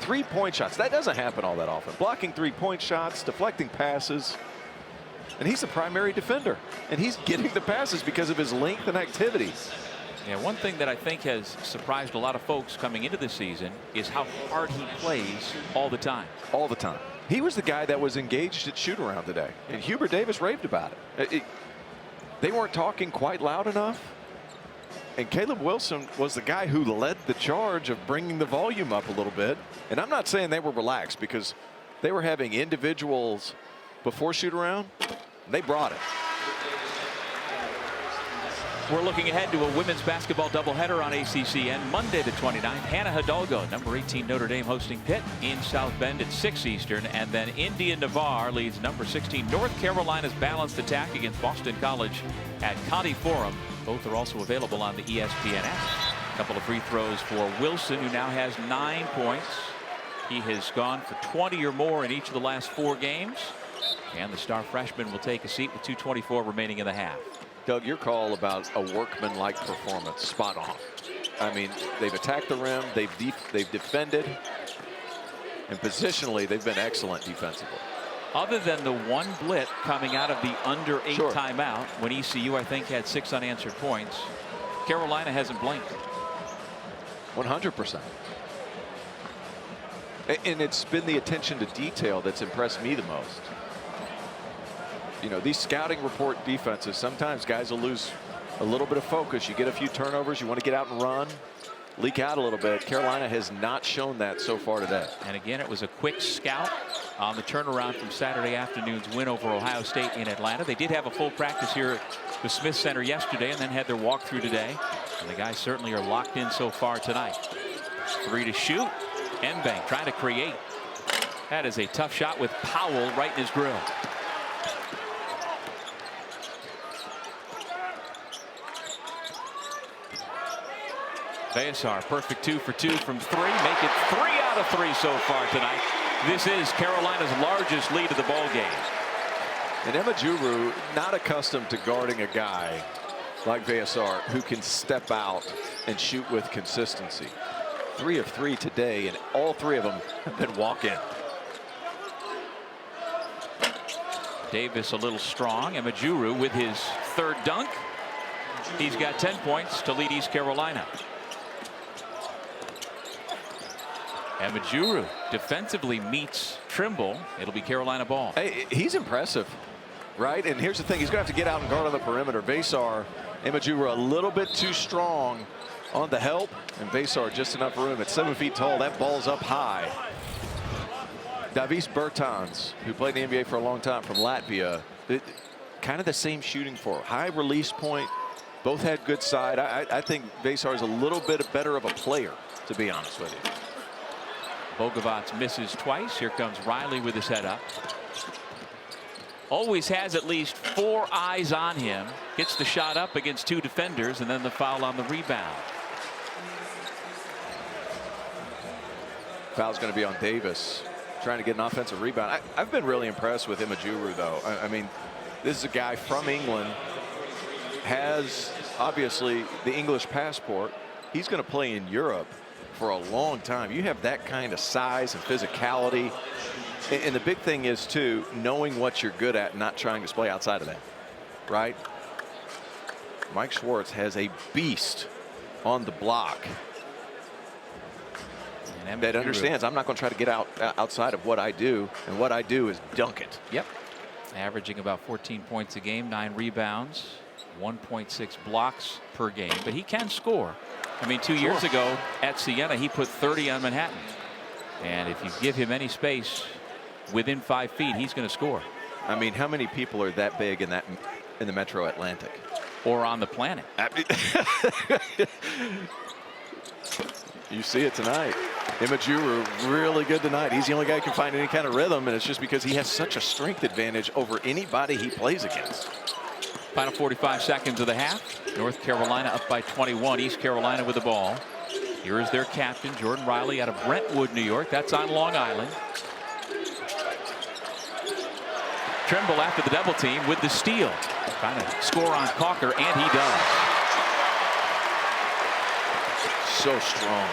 3-point shots. That doesn't happen all that often. Blocking 3-point shots, deflecting passes. And he's the primary defender. And he's getting the passes because of his length and activity. Yeah, one thing that I think has surprised a lot of folks coming into this season is how hard he plays all the time. All the time. He was the guy that was engaged at shoot-around today. And Hubert Davis raved about it. They weren't talking quite loud enough. And Caleb Wilson was the guy who led the charge of bringing the volume up a little bit. And I'm not saying they were relaxed, because they were having individuals before shoot-around. They brought it. We're looking ahead to a women's basketball doubleheader on ACCN Monday the 29th. Hannah Hidalgo, number 18 Notre Dame, hosting Pitt in South Bend at 6 Eastern. And then India Navarre leads number 16 North Carolina's balanced attack against Boston College at Conti Forum. Both are also available on the ESPN app. A couple of free throws for Wilson, who now has 9 points. He has gone for 20 or more in each of the last 4 games. And the star freshman will take a seat with 2:24 remaining in the half. Doug, your call about a workman-like performance, spot on. I mean, they've attacked the rim, they've defended, and positionally they've been excellent defensively. Other than the one blitz coming out of the under 8 Sure. timeout, when ECU I think had 6 unanswered points, Carolina hasn't blinked. 100%. And it's been the attention to detail that's impressed me the most. you know, these scouting report defenses, sometimes guys will lose a little bit of focus. You get a few turnovers. You want to get out and run, leak out a little bit. Carolina has not shown that so far today. And again, it was a quick scout on the turnaround from Saturday afternoon's win over Ohio State in Atlanta. They did have a full practice here at the Smith Center yesterday and then had their walkthrough today. And the guys certainly are locked in so far tonight. 3 to shoot. Mbank trying to create. That is a tough shot with Powell right in his grill. Veasar, perfect 2 for 2 from 3. Make it 3 out of 3 so far tonight. This is Carolina's largest lead of the ball game. And Emma-Juru, not accustomed to guarding a guy like Veasar who can step out and shoot with consistency. 3 of 3 today, and all 3 of them have been walk-in. Davis a little strong. Emma-Juru with his 3rd dunk. He's got 10 points to lead East Carolina. Emma-Juru defensively meets Trimble. It'll be Carolina ball. Hey, he's impressive, right? And here's the thing, he's going to have to get out and guard on the perimeter. Veasar, Emma-Juru a little bit too strong on the help, and Veasar just enough room. At 7 feet tall, that ball's up high. Davis Bertans, who played in the NBA for a long time from Latvia, kind of the same shooting for high release point. Both had good side. I think Veasar is a little bit better of a player, to be honest with you. Bogovac misses twice. Here comes Riley with his head up. Always has at least 4 eyes on him. Gets the shot up against 2 defenders and then the foul on the rebound. Foul's going to be on Davis, trying to get an offensive rebound. I've been really impressed with Emma-Juru, though. I mean, this is a guy from England, has obviously the English passport. He's going to play in Europe for a long time. You have that kind of size and physicality. And the big thing is, too, knowing what you're good at and not trying to play outside of that, right? Mike Schwartz has a beast on the block that understands I'm not going to try to get outside of what I do, and what I do is dunk it. Yep. Averaging about 14 points a game, 9 rebounds, 1.6 blocks per game. But he can score. I mean, 2 years ago at Siena, he put 30 on Manhattan. And if you give him any space within 5 feet, he's going to score. I mean, how many people are that big in the Metro Atlantic? Or on the planet? You see it tonight. Emma-Juru really good tonight. He's the only guy who can find any kind of rhythm, and it's just because he has such a strength advantage over anybody he plays against. Final 45 seconds of the half. North Carolina up by 21. East Carolina with the ball. Here is their captain, Jordan Riley, out of Brentwood, New York. That's on Long Island. Trimble after the double team with the steal. Trying to score on Calker, and he does. So strong.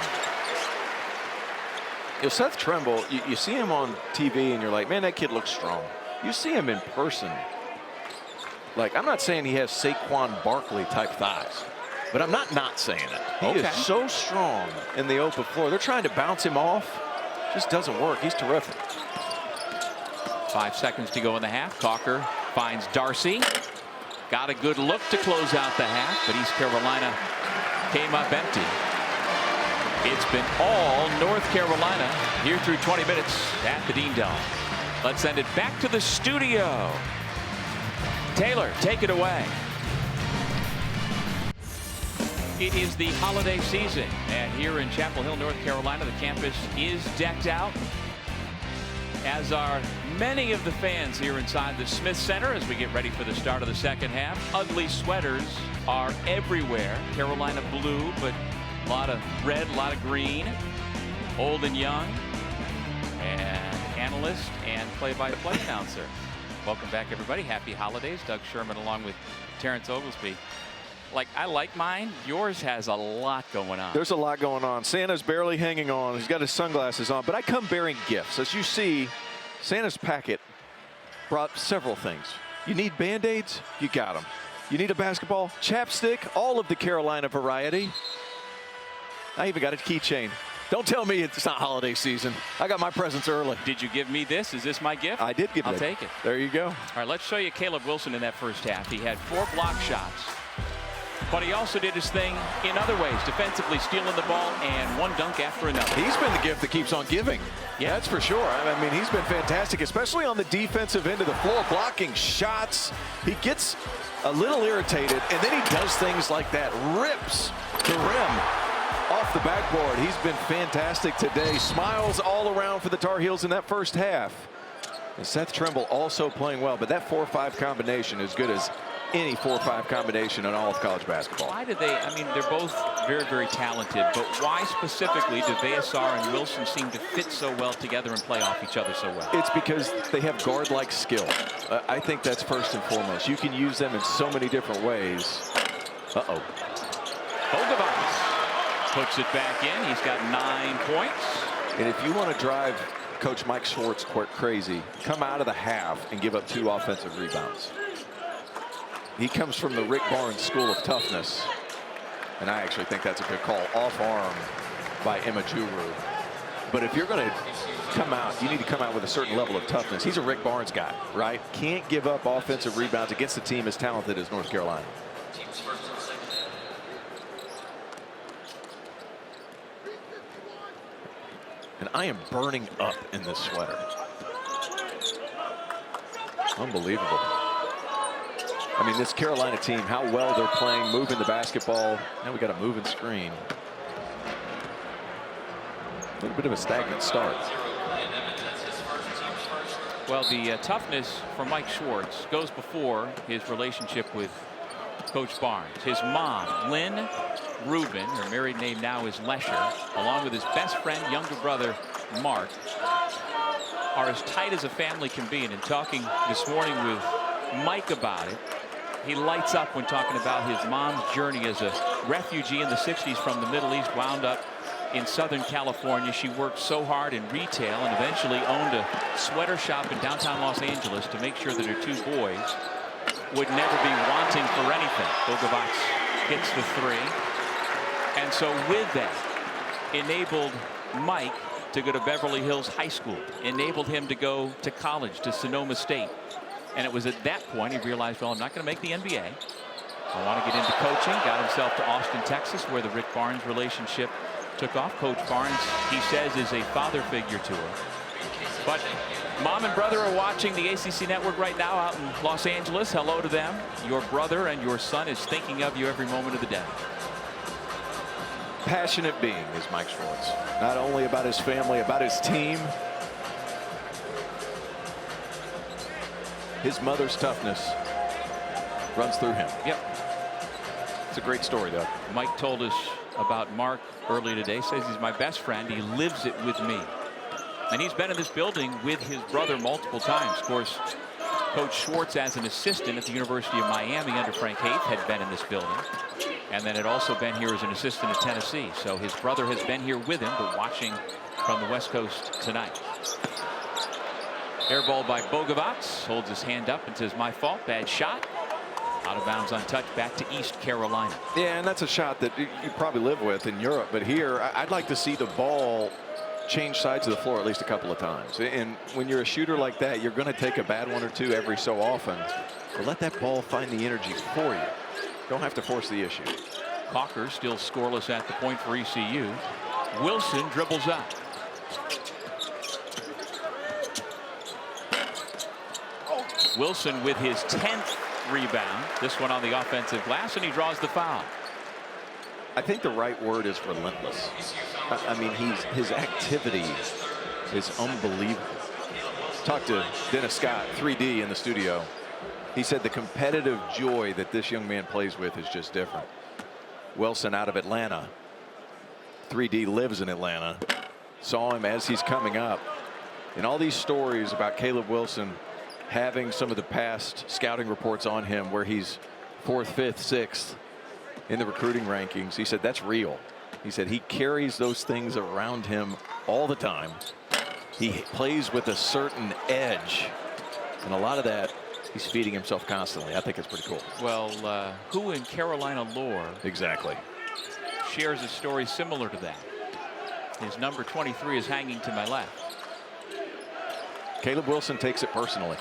You know, Seth Trimble, you see him on TV and you're like, man, that kid looks strong. You see him in person. Like, I'm not saying he has Saquon Barkley type thighs, but I'm not saying it. He is so strong in the open floor. They're trying to bounce him off. Just doesn't work. He's terrific. 5 seconds to go in the half. Calker finds Darcy. Got a good look to close out the half, but East Carolina came up empty. It's been all North Carolina here through 20 minutes at the Dean Dome. Let's send it back to the studio. Taylor, take it away. It is the holiday season, and here in Chapel Hill, North Carolina, the campus is decked out, as are many of the fans here inside the Smith Center as we get ready for the start of the second half. Ugly sweaters are everywhere. Carolina blue, but a lot of red, a lot of green. Old and young, and analyst and play-by-play announcer. Welcome back, everybody. Happy holidays. Doug Sherman along with Terrence Oglesby. Like, I like mine. Yours has a lot going on. There's a lot going on. Santa's barely hanging on. He's got his sunglasses on, but I come bearing gifts. As you see, Santa's packet brought several things. You need Band-Aids? You got them. You need a basketball, chapstick, all of the Carolina variety. I even got a keychain Don't tell me it's not holiday season. I got my presents early. Did you give me this? Is this my gift? I did give it. I'll take it. There you go. All right, let's show you Caleb Wilson in that first half. He had 4 block shots, but he also did his thing in other ways, defensively stealing the ball and 1 dunk after another. He's been the gift that keeps on giving. Yeah. That's for sure. I mean, he's been fantastic, especially on the defensive end of the floor, blocking shots. He gets a little irritated, and then he does things like that, rips the rim off the backboard. He's been fantastic today. Smiles all around for the Tar Heels in that first half. And Seth Trimble also playing well, but that 4-5 combination is good as any 4-5 combination in all of college basketball. Why did they, I mean, they're both very, very talented, but why specifically do Veasar and Wilson seem to fit so well together and play off each other so well? It's because they have guard-like skill. I think that's first and foremost. You can use them in so many different ways. Uh-oh. Bogovac puts it back in. He's got 9 points. And if you want to drive Coach Mike Schwartz crazy, come out of the half and give up 2 offensive rebounds. He comes from the Rick Barnes School of Toughness, and I actually think that's a good call. Off arm by Emma Juru. But if you're going to come out, you need to come out with a certain level of toughness. He's a Rick Barnes guy, right? Can't give up offensive rebounds against a team as talented as North Carolina. And I am burning up in this sweater. Unbelievable. I mean, this Carolina team, how well they're playing, moving the basketball. Now we got a moving screen. A little bit of a stagnant start. Well, the toughness for Mike Schwartz goes before his relationship with Coach Barnes. His mom, Lynn Rubin, her married name now is Lesher, along with his best friend, younger brother, Mark, are as tight as a family can be. And in talking this morning with Mike about it, he lights up when talking about his mom's journey as a refugee in the 60s from the Middle East, wound up in Southern California. She worked so hard in retail and eventually owned a sweater shop in downtown Los Angeles to make sure that her 2 boys would never be wanting for anything. Bogovac hits the 3. And so with that, enabled Mike to go to Beverly Hills High School, enabled him to go to college, to Sonoma State. And it was at that point he realized, well, I'm not going to make the NBA. I want to get into coaching. Got himself to Austin, Texas, where the Rick Barnes relationship took off. Coach Barnes, he says, is a father figure to her. But mom and brother are watching the ACC network right now out in Los Angeles. Hello to them. Your brother and your son is thinking of you every moment of the day. Passionate being is Mike Schwartz. Not only about his family, about his team. His mother's toughness runs through him. Yep. It's a great story, though. Mike told us about Mark earlier today. Says he's my best friend. He lives it with me. And he's been in this building with his brother multiple times. Of course, Coach Schwartz, as an assistant at the University of Miami under Frank Haith, had been in this building. And then had also been here as an assistant at Tennessee. So his brother has been here with him, but watching from the West Coast tonight. Air ball by Bogovac. Holds his hand up and says, my fault, bad shot. Out of bounds untouched, back to East Carolina. Yeah, and that's a shot that you probably live with in Europe. But here, I'd like to see the ball change sides of the floor at least a couple of times. And when you're a shooter like that, you're going to take a bad one or two every so often. But let that ball find the energy for you. Don't have to force the issue. Cocker still scoreless at the point for ECU. Wilson dribbles up. Wilson with his 10th rebound. This one on the offensive glass, and he draws the foul. I think the right word is relentless. I mean, his activity is unbelievable. Talked to Dennis Scott, 3D, in the studio. He said the competitive joy that this young man plays with is just different. Wilson out of Atlanta. 3D lives in Atlanta. Saw him as he's coming up. And all these stories about Caleb Wilson having some of the past scouting reports on him where he's 4th, 5th, 6th in the recruiting rankings. He said that's real. He said he carries those things around him all the time. He plays with a certain edge. And a lot of that he's feeding himself constantly. I think it's pretty cool. Well, who in Carolina lore exactly shares a story similar to that? His number 23 is hanging to my left. Caleb Wilson takes it personally.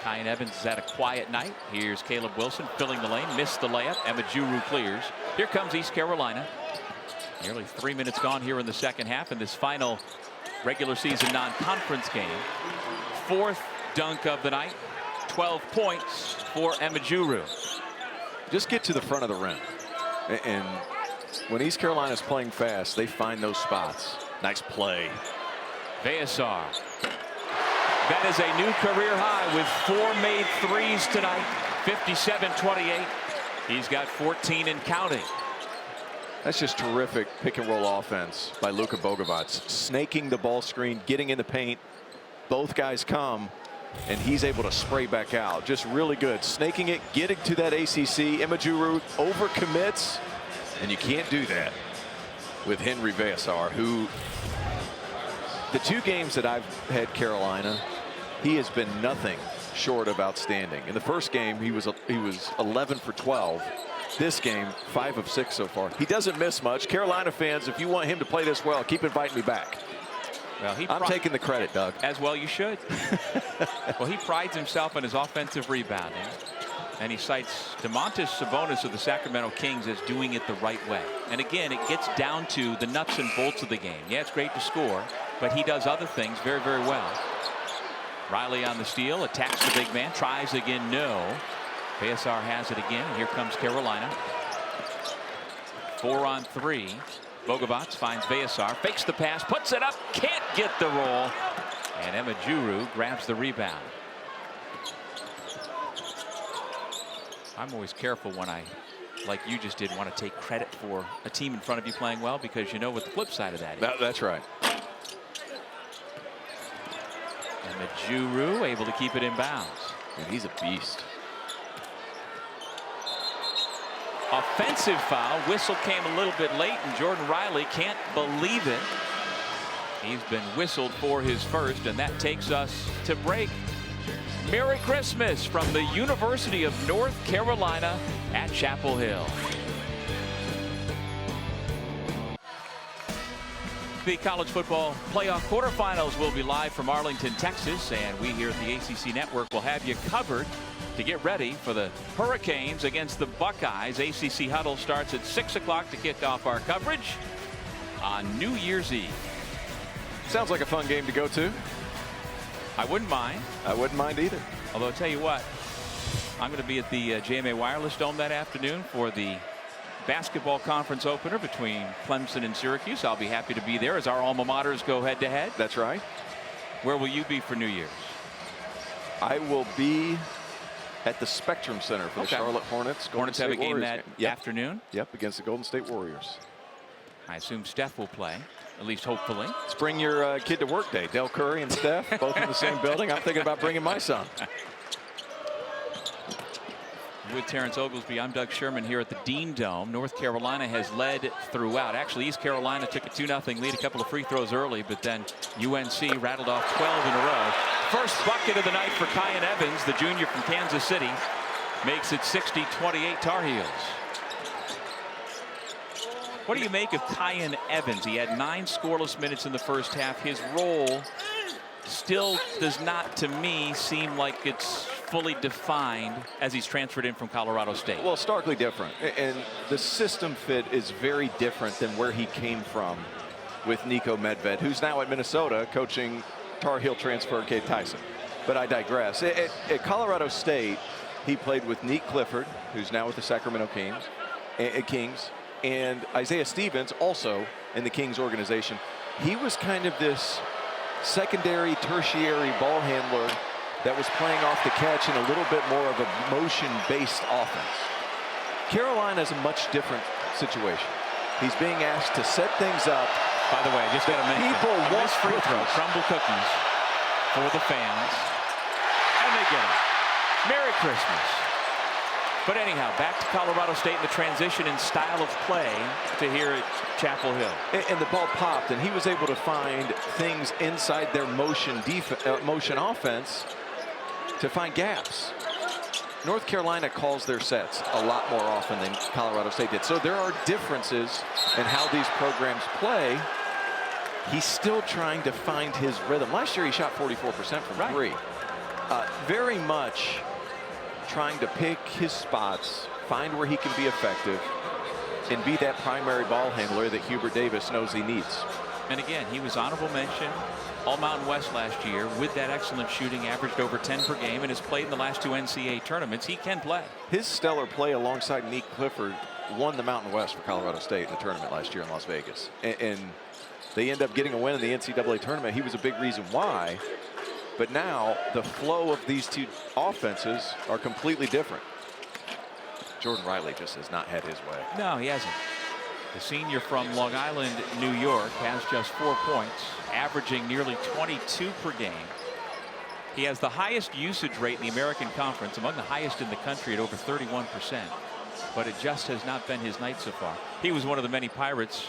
Kyan Evans has had a quiet night. Here's Caleb Wilson filling the lane, missed the layup. Emma Juru clears. Here comes East Carolina. Nearly 3 minutes gone here in the second half in this final regular season non-conference game. Fourth dunk of the night. 12 points for Emma Juru. Just get to the front of the rim. And when East Carolina is playing fast, they find those spots. Nice play. Veasar. That is a new career high with 4 made threes tonight. 57-28. He's got 14 and counting. That's just terrific pick and roll offense by Luka Bogovac. Snaking the ball screen, getting in the paint. Both guys come, and he's able to spray back out. Just really good. Snaking it, getting to that ACC. Emma Juru overcommits, and you can't do that with Henry Veasar, who the 2 games that I've had Carolina, he has been nothing short of outstanding. In the first game, he was 11 for 12. This game, 5 of 6 so far. He doesn't miss much. Carolina fans, if you want him to play this well, keep inviting me back. Well, I'm taking the credit, Doug. As well you should. Well, he prides himself on his offensive rebounding. And he cites Domantas Sabonis of the Sacramento Kings as doing it the right way. And again, it gets down to the nuts and bolts of the game. Yeah, it's great to score, but he does other things very, very well. Riley on the steal, attacks the big man, tries again, no. Veasar has it again, and here comes Carolina. 4 on 3. Bogovac finds Veasar, fakes the pass, puts it up, can't get the roll. And Emma Juru grabs the rebound. I'm always careful when I, like you just did, want to take credit for a team in front of you playing well, because you know what the flip side of that is. That's right. Emma Juru able to keep it in bounds. And he's a beast. Offensive foul. Whistle came a little bit late, and Jordan Riley can't believe it. He's been whistled for his first, and that takes us to break. Merry Christmas from the University of North Carolina at Chapel Hill. The college football playoff quarterfinals will be live from Arlington, Texas, and we here at the ACC Network will have you covered to get ready for the Hurricanes against the Buckeyes. ACC Huddle starts at 6 o'clock to kick off our coverage on New Year's Eve. Sounds like a fun game to go to. I wouldn't mind. I wouldn't mind either. Although I'll tell you what, I'm going to be at the JMA Wireless Dome that afternoon for the basketball conference opener between Clemson and Syracuse. I'll be happy to be there as our alma maters go head to head. That's right. Where will you be for New Year's? I will be at the Spectrum Center for the Charlotte Hornets. Hornets have a game that afternoon? Yep, against the Golden State Warriors. I assume Steph will play, at least hopefully. Let's bring your kid to work day. Del Curry and Steph, both in the same building. I'm thinking about bringing my son. With Terrence Oglesby, I'm Doug Sherman here at the Dean Dome. North Carolina has led throughout. Actually, East Carolina took a 2-0 lead, a couple of free throws early, but then UNC rattled off 12 in a row. First bucket of the night for Kyan Evans, the junior from Kansas City, makes it 60-28 Tar Heels. What do you make of Kyan Evans? He had 9 scoreless minutes in the first half. His role still does not, to me, seem like it's fully defined as he's transferred in from Colorado State. Well, starkly different. And the system fit is very different than where he came from with Nico Medved, who's now at Minnesota coaching Tar Heel transfer Cade Tyson. But I digress. At Colorado State, he played with Nick Clifford, who's now with the Sacramento Kings, and Isaiah Stevens, also in the Kings organization. He was kind of this secondary, tertiary ball handler that was playing off the catch in a little bit more of a motion-based offense. Carolina's a much different situation. He's being asked to set things up. By the way, I just got to mention, people want free throws. Crumble cookies for the fans, and they get it. Merry Christmas. But anyhow, back to Colorado State and the transition and style of play to here at Chapel Hill. And the ball popped, and he was able to find things inside their motion offense to find gaps. North Carolina calls their sets a lot more often than Colorado State did. So there are differences in how these programs play. He's still trying to find his rhythm. Last year he shot 44% from three. Very much trying to pick his spots, find where he can be effective, and be that primary ball handler that Hubert Davis knows he needs. And again, he was honorable mention All Mountain West last year with that excellent shooting, averaged over 10 per game, and has played in the last 2 NCAA tournaments. He can play. His stellar play alongside Nick Clifford won the Mountain West for Colorado State in the tournament last year in Las Vegas. And they end up getting a win in the NCAA tournament. He was a big reason why. But now the flow of these two offenses are completely different. Jordan Riley just has not had his way. No, he hasn't. The senior from Long Island, New York, has just 4 points, averaging nearly 22 per game. He has the highest usage rate in the American Conference, among the highest in the country at over 31%. But it just has not been his night so far. He was one of the many Pirates,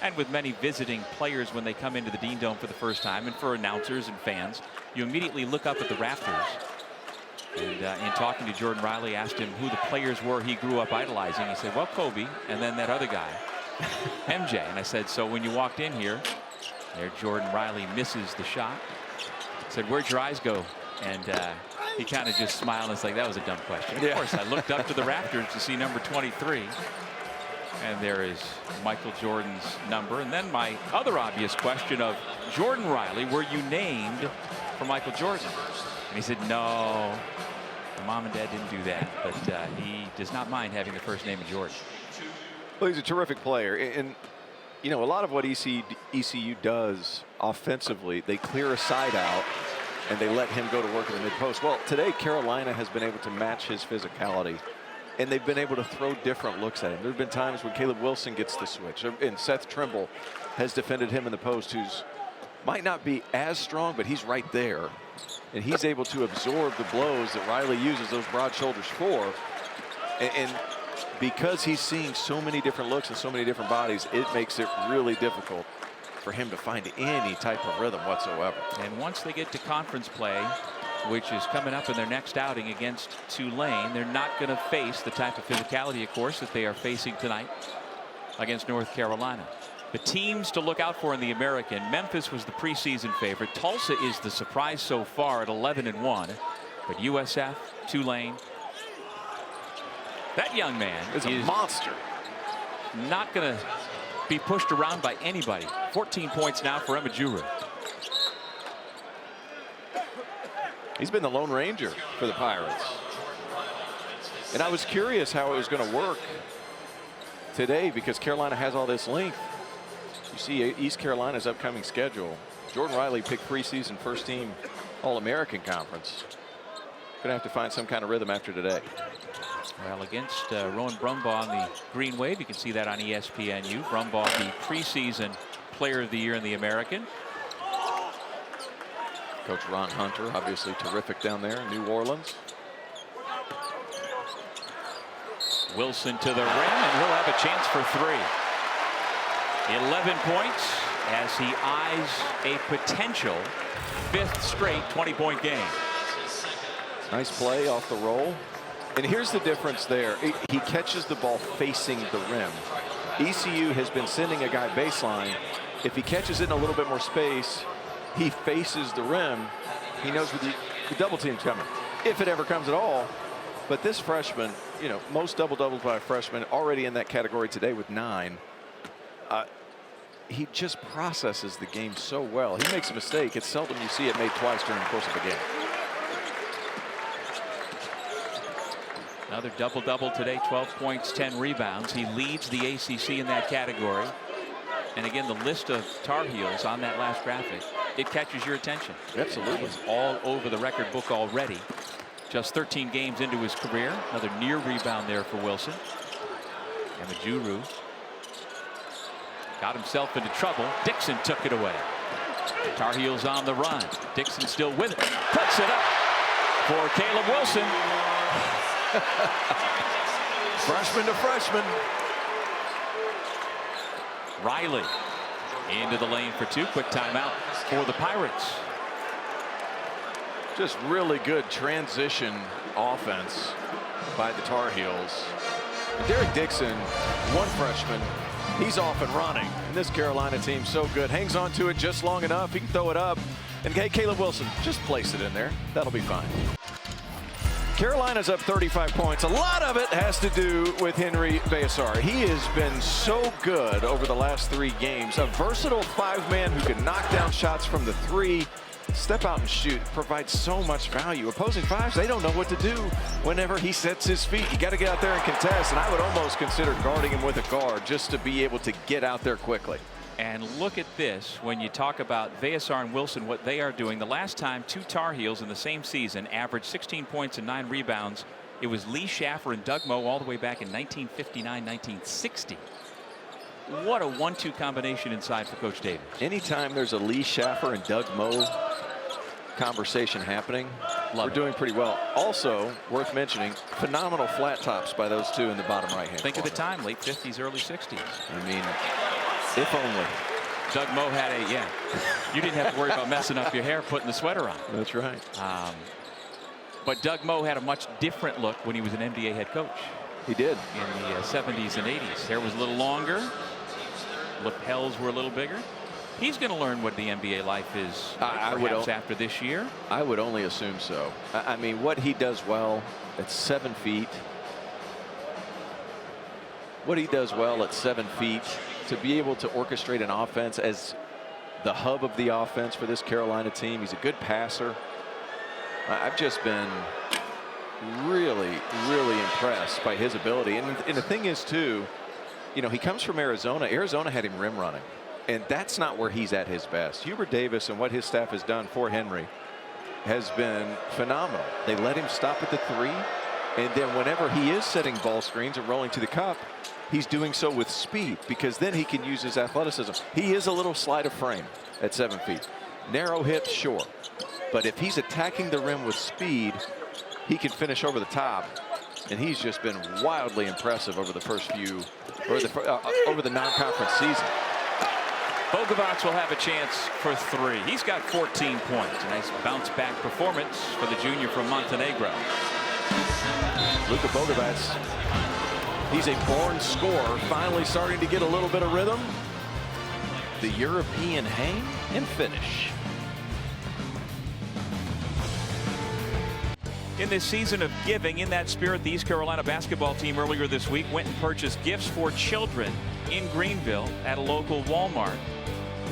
and with many visiting players when they come into the Dean Dome for the first time, and for announcers and fans, you immediately look up at the rafters. And in talking to Jordan Riley, asked him who the players were he grew up idolizing. He said, well, Kobe, and then that other guy, MJ. And I said, so when you walked in here, there Jordan Riley misses the shot. I said, where'd your eyes go? And he kind of just smiled and was like, that was a dumb question. Of course, I looked up to the rafters to see number 23. And there is Michael Jordan's number. And then my other obvious question of Jordan Riley, were you named for Michael Jordan? And he said, no, mom and dad didn't do that. But he does not mind having the first name of Jordan. Well, he's a terrific player. And, you know, a lot of what ECU does offensively, they clear a side out and they let him go to work in the mid post. Well, today Carolina has been able to match his physicality, and they've been able to throw different looks at him. There have been times when Caleb Wilson gets the switch, and Seth Trimble has defended him in the post, who's might not be as strong, but he's right there. And he's able to absorb the blows that Riley uses those broad shoulders for. And because he's seeing so many different looks and so many different bodies, it makes it really difficult for him to find any type of rhythm whatsoever. And once they get to conference play, which is coming up in their next outing against Tulane, they're not going to face the type of physicality, of course, that they are facing tonight against North Carolina. The teams to look out for in the American: Memphis was the preseason favorite. Tulsa is the surprise so far at 11-1. But USF, Tulane, that young man is a monster. Not going to be pushed around by anybody. 14 points now for Emma-Juru. He's been the Lone Ranger for the Pirates. And I was curious how it was going to work today, because Carolina has all this length. You see East Carolina's upcoming schedule. Jordan Riley picked preseason first team All-American Conference. Gonna have to find some kind of rhythm after today. Well, against Rowan Brumbaugh on the Green Wave, you can see that on ESPNU. Brumbaugh, the preseason player of the year in the American. Coach Ron Hunter, obviously terrific down there in New Orleans. Wilson to the rim, and he'll have a chance for 3. 11 points as he eyes a potential 5th straight 20-point game. Nice play off the roll. And here's the difference there. He catches the ball facing the rim. ECU has been sending a guy baseline. If he catches it in a little bit more space, he faces the rim. He knows where the double team's coming, if it ever comes at all. But this freshman, you know, most double-doubles by a freshman, already in that category today with 9. He just processes the game so well. He makes a mistake. It's seldom you see it made twice during the course of a game. Another double-double today, 12 points, 10 rebounds. He leads the ACC in that category. And again, the list of Tar Heels on that last graphic, it catches your attention. Absolutely. He's all over the record book already. Just 13 games into his career. Another near rebound there for Wilson. Emma-Juru got himself into trouble. Dixon took it away. Tar Heels on the run. Dixon still with it. Puts it up for Caleb Wilson. Freshman to freshman. Riley into the lane for 2. Quick timeout for the Pirates. Just really good transition offense by the Tar Heels. Derek Dixon, one freshman, he's off and running. And this Carolina team so good. Hangs on to it just long enough. He can throw it up. And hey, Caleb Wilson, just place it in there. That'll be fine. Carolina's up 35 points. A lot of it has to do with Henry Veasar. He has been so good over the last 3 games. A versatile 5-man who can knock down shots from the 3, step out and shoot, provides so much value. Opposing 5s, they don't know what to do whenever he sets his feet. You got to get out there and contest, and I would almost consider guarding him with a guard just to be able to get out there quickly. And look at this. When you talk about Veasar and Wilson, what they are doing. The last time 2 Tar Heels in the same season averaged 16 points and 9 rebounds, it was Lee Schaffer and Doug Moe all the way back in 1959-1960. What a 1-2 combination inside for Coach Davis. Anytime there's a Lee Schaffer and Doug Moe conversation happening, we're doing pretty well. Also, worth mentioning, phenomenal flat tops by those 2 in the bottom right-hand Think corner. of the time, late 50s, early 60s. I mean, if only. Doug Moe had you didn't have to worry about messing up your hair putting the sweater on. That's right. But Doug Moe had a much different look when he was an NBA head coach. He did. In the 70s and 80s. Hair was a little longer. Lapels were a little bigger. He's going to learn what the NBA life is perhaps after this year. I would only assume so. I mean, what he does well at 7 feet. What he does well at 7 feet, to be able to orchestrate an offense as the hub of the offense for this Carolina team. He's a good passer. I've just been really, really impressed by his ability. And the thing is, too, you know, he comes from Arizona. Arizona had him rim running, and that's not where he's at his best. Hubert Davis and what his staff has done for Henry has been phenomenal. They let him stop at the 3, and then whenever he is setting ball screens and rolling to the cup, he's doing so with speed, because then he can use his athleticism. He is a little slight of frame at 7 feet. Narrow hips, sure. But if he's attacking the rim with speed, he can finish over the top. And he's just been wildly impressive over the first few, or over the non-conference season. Bogovac will have a chance for 3. He's got 14 points. A nice bounce back performance for the junior from Montenegro. Luka Bogovac, he's a born scorer, finally starting to get a little bit of rhythm. The European hang and finish. In this season of giving, in that spirit, the East Carolina basketball team earlier this week went and purchased gifts for children in Greenville at a local Walmart.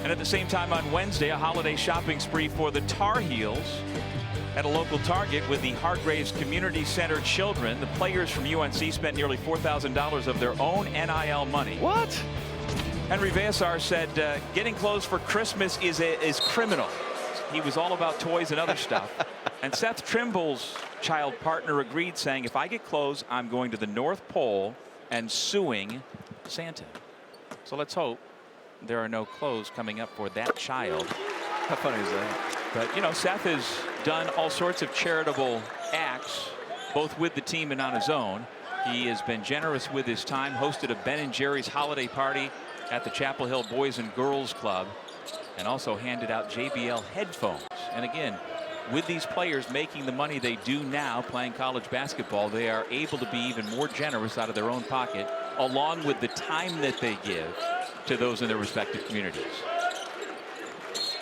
And at the same time on Wednesday, a holiday shopping spree for the Tar Heels at a local Target with the Hargraves Community Center children. The players from UNC spent nearly $4,000 of their own NIL money. What? Henry Veasar said getting clothes for Christmas is criminal. He was all about toys and other stuff. And Seth Trimble's child partner agreed, saying, if I get clothes, I'm going to the North Pole and suing Santa. So let's hope there are no clothes coming up for that child. How funny is that? But, you know, Seth has done all sorts of charitable acts, both with the team and on his own. He has been generous with his time, hosted a Ben & Jerry's holiday party at the Chapel Hill Boys and Girls Club, and also handed out JBL headphones. And again, with these players making the money they do now playing college basketball, they are able to be even more generous out of their own pocket, along with the time that they give to those in their respective communities.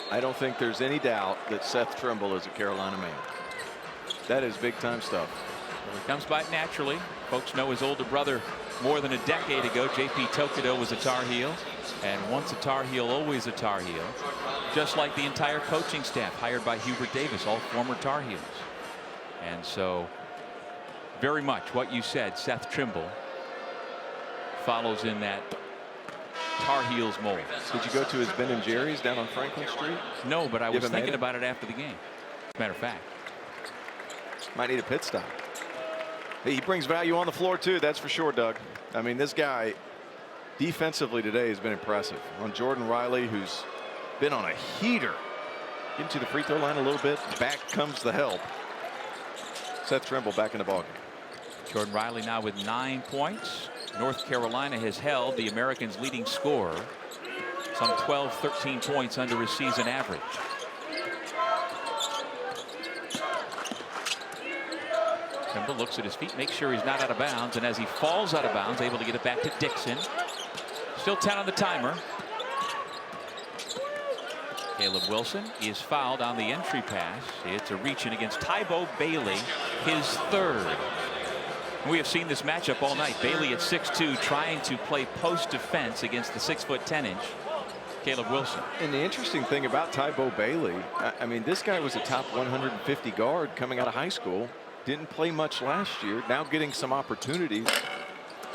I don't think there's any doubt that Seth Trimble is a Carolina man. That is big time stuff. Well, he comes by it naturally. Folks know his older brother more than a decade ago. JP Tokido was a Tar Heel, and once a Tar Heel, always a Tar Heel. Just like the entire coaching staff hired by Hubert Davis, all former Tar Heels. And so very much what you said, Seth Trimble follows in that Tar Heels mold. Did you go to his Ben & Jerry's down on Franklin Street? No, but I was thinking about it after the game. As a matter of fact. Might need a pit stop. He brings value on the floor too, that's for sure, Doug. I mean, this guy defensively today has been impressive. On Jordan Riley, who's been on a heater. Getting to the free throw line a little bit. Back comes the help. Seth Trimble back in the ballgame. Jordan Riley now with 9 points. North Carolina has held the Americans' leading scorer, some 12-13 points under his season average. Trimble looks at his feet, makes sure he's not out of bounds, and as he falls out of bounds, able to get it back to Dixon. Still 10 on the timer. Caleb Wilson is fouled on the entry pass. It's a reach-in against Tybo Bailey, his third. We have seen this matchup all night. Bailey at 6'2", trying to play post defense against the 6'10" Caleb Wilson. And the interesting thing about Tybo Bailey, I mean, this guy was a top 150 guard coming out of high school. Didn't play much last year. Now getting some opportunities.